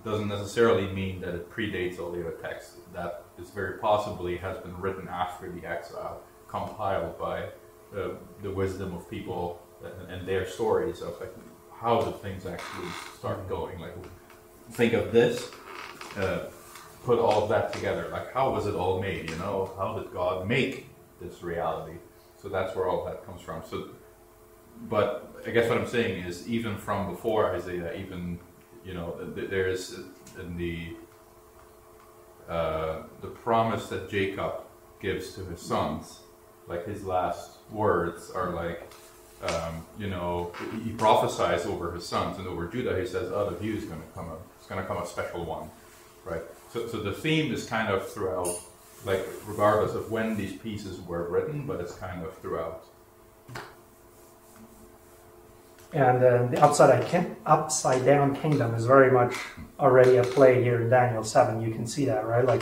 doesn't necessarily mean that it predates all the other texts. That is very possibly has been written after the exile, compiled by the wisdom of people and their stories of like how did things actually start going. Like, think of this, put all of that together. Like, how was it all made? You know, how did God make this reality? So that's where all that comes from. So, but I guess what I'm saying is, even from before Isaiah, even there's in the promise that Jacob gives to his sons, like his last words are like, he prophesies over his sons, and over Judah he says, out of you is going to come a special one, right? So the theme is kind of throughout, like regardless of when these pieces were written, but it's kind of throughout. And the upside down kingdom is very much already at play here in Daniel 7. You can see that, right? Like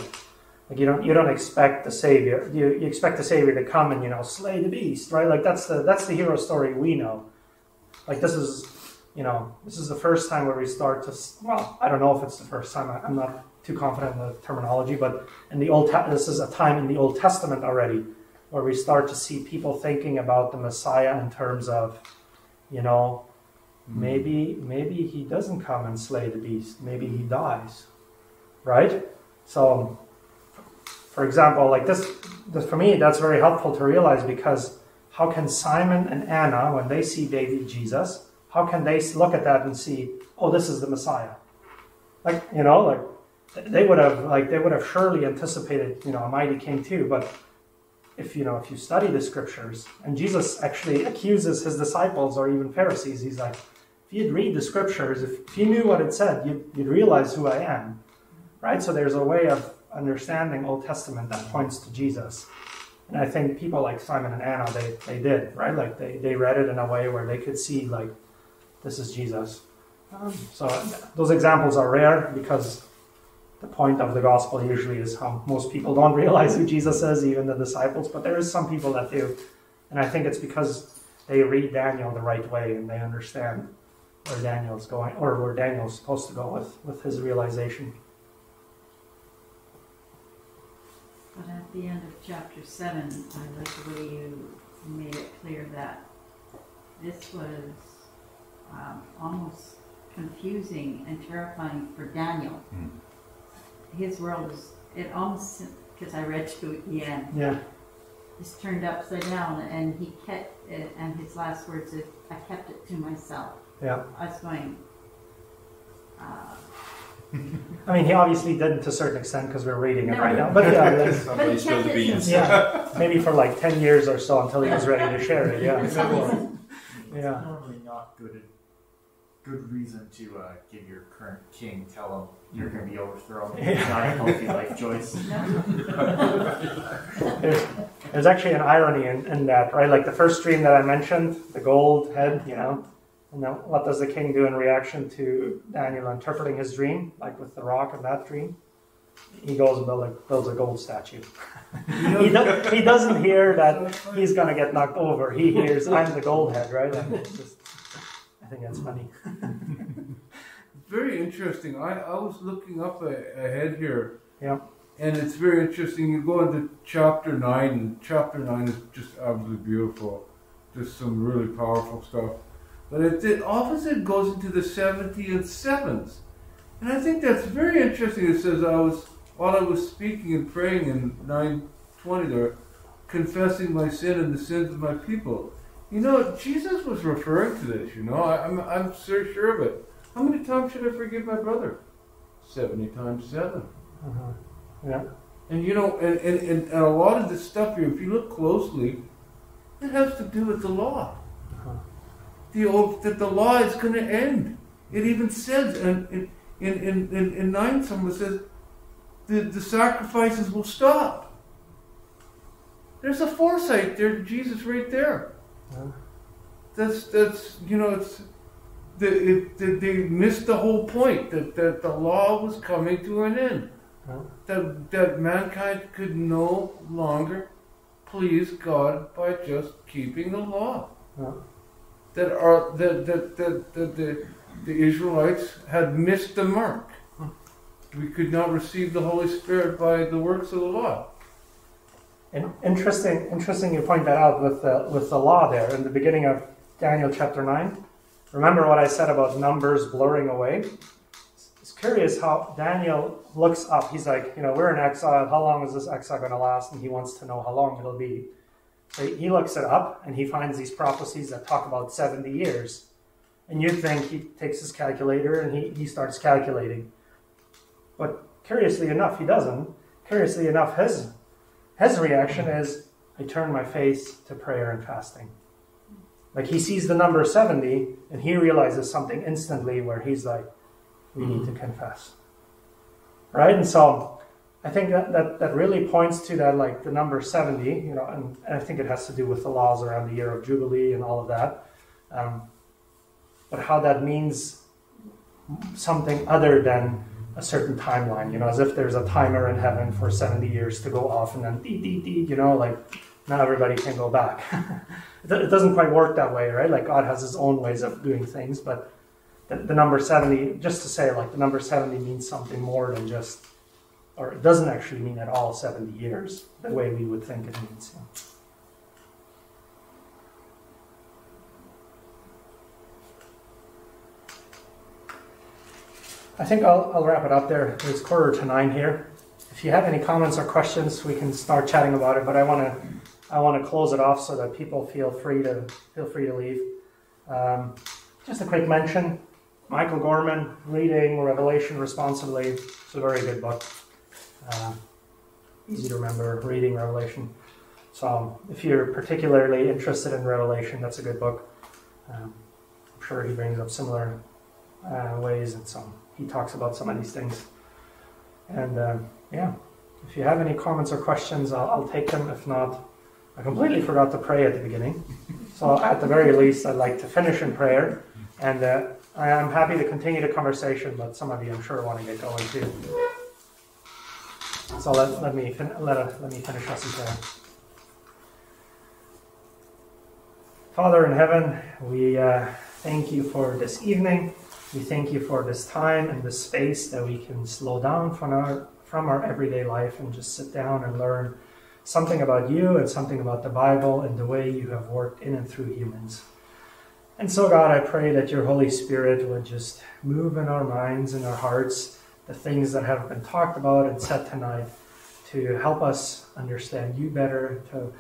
you don't expect the savior. You expect the savior to come and slay the beast, right? Like that's the hero story we know. Like this is the first time where we start to. Well, I don't know if it's the first time. I'm not too confident in the terminology, but this is a time in the Old Testament already where we start to see people thinking about the Messiah in terms of, maybe he doesn't come and slay the beast. Maybe he dies, right? So, for example, like this for me, that's very helpful to realize, because how can Simon and Anna, when they see baby Jesus, how can they look at that and see, oh, this is the Messiah? They would have surely anticipated, a mighty king too. But if you study the scriptures, and Jesus actually accuses his disciples or even Pharisees, he's like, if you'd read the scriptures, if you knew what it said, you'd realize who I am, right? So there's a way of understanding Old Testament that points to Jesus. And I think people like Simon and Anna, they did, right? Like they read it in a way where they could see, like, this is Jesus. So those examples are rare, because the point of the gospel usually is how most people don't realize who Jesus is, even the disciples, but there is some people that do. And I think it's because they read Daniel the right way and they understand where Daniel's going, or where Daniel's supposed to go with his realization. But at the end of chapter 7, I like the way you made it clear that this was almost confusing and terrifying for Daniel. His world is, it almost, because I read to the end, it's turned upside down, and he kept it, and his last words is, I kept it to myself. Yeah. I was going, I mean, he obviously didn't to a certain extent, because we're reading it right now. But yeah, Somebody spilled the beans. Yeah, maybe for like 10 years or so until he was ready to share it. Yeah. It's normally not good reason to give your current king, tell him you're going to be overthrown. It's not a healthy life choice. There's actually an irony in that, right? Like the first dream that I mentioned, the gold head, and then what does the king do in reaction to Daniel interpreting his dream, like with the rock in that dream? He goes and builds a gold statue. he doesn't hear that he's going to get knocked over. He hears, I'm the gold head, right? And I think that's funny. Very interesting. I was looking up ahead here. Yeah. And it's very interesting. You go into chapter 9, and chapter 9 is just absolutely beautiful. Just some really powerful stuff. But it opposite goes into the 70 and 7s. And I think that's very interesting. It says, while I was speaking and praying in 9:20 there, confessing my sin and the sins of my people. Jesus was referring to this, I'm so sure of it. How many times should I forgive my brother? 70 times 7. Yeah. And and a lot of this stuff here, if you look closely, it has to do with the law. That the law is going to end. It even says, and in 9 someone says, the sacrifices will stop. There's a foresight there, Jesus right there. That's it's they missed the whole point that the law was coming to an end. that mankind could no longer please God by just keeping the law. That the Israelites had missed the mark. We could not receive the Holy Spirit by the works of the law. And interesting you point that out with the law there in the beginning of Daniel chapter 9. Remember what I said about numbers blurring away? It's curious how Daniel looks up. He's like, we're in exile. How long is this exile going to last? And he wants to know how long it'll be. So he looks it up and he finds these prophecies that talk about 70 years. And you'd think he takes his calculator and he starts calculating. But curiously enough, he doesn't. Curiously enough, his reaction is, I turn my face to prayer and fasting. Like he sees the number 70 and he realizes something instantly where he's like, we need to confess. Right? And so I think that really points to that, like the number 70, and I think it has to do with the laws around the year of Jubilee and all of that. But how that means something other than a certain timeline, as if there's a timer in heaven for 70 years to go off and then like now everybody can go back. It doesn't quite work that way, right? Like God has his own ways of doing things, but the number 70, just to say like the number 70 means something more than just, or it doesn't actually mean at all 70 years, the way we would think it means. I think I'll wrap it up there. It's 8:45 here. If you have any comments or questions, we can start chatting about it. But I want to close it off so that people feel free to leave. Just a quick mention: Michael Gorman, Reading Revelation Responsibly. It's a very good book. Easy to remember. Reading Revelation. So if you're particularly interested in Revelation, that's a good book. I'm sure he brings up similar ways and so. He talks about some of these things. And if you have any comments or questions, I'll take them. If not, I completely forgot to pray at the beginning. So at the very least, I'd like to finish in prayer. And I'm happy to continue the conversation, but some of you, I'm sure, want to get going too. So let me finish us in prayer. Father in heaven, we thank you for this evening. We thank you for this time and this space that we can slow down from our everyday life and just sit down and learn something about you and something about the Bible and the way you have worked in and through humans. And so, God, I pray that your Holy Spirit would just move in our minds and our hearts the things that have been talked about and said tonight to help us understand you better, to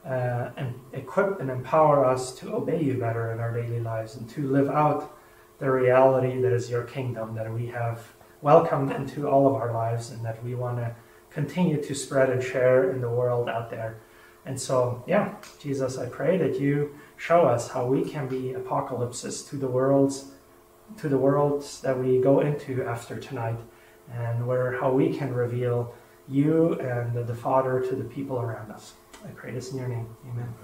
and equip and empower us to obey you better in our daily lives and to live out the reality that is your kingdom, that we have welcomed into all of our lives and that we want to continue to spread and share in the world out there. And so, Jesus, I pray that you show us how we can be apocalypses to the worlds that we go into after tonight, and how we can reveal you and the Father to the people around us. I pray this in your name. Amen.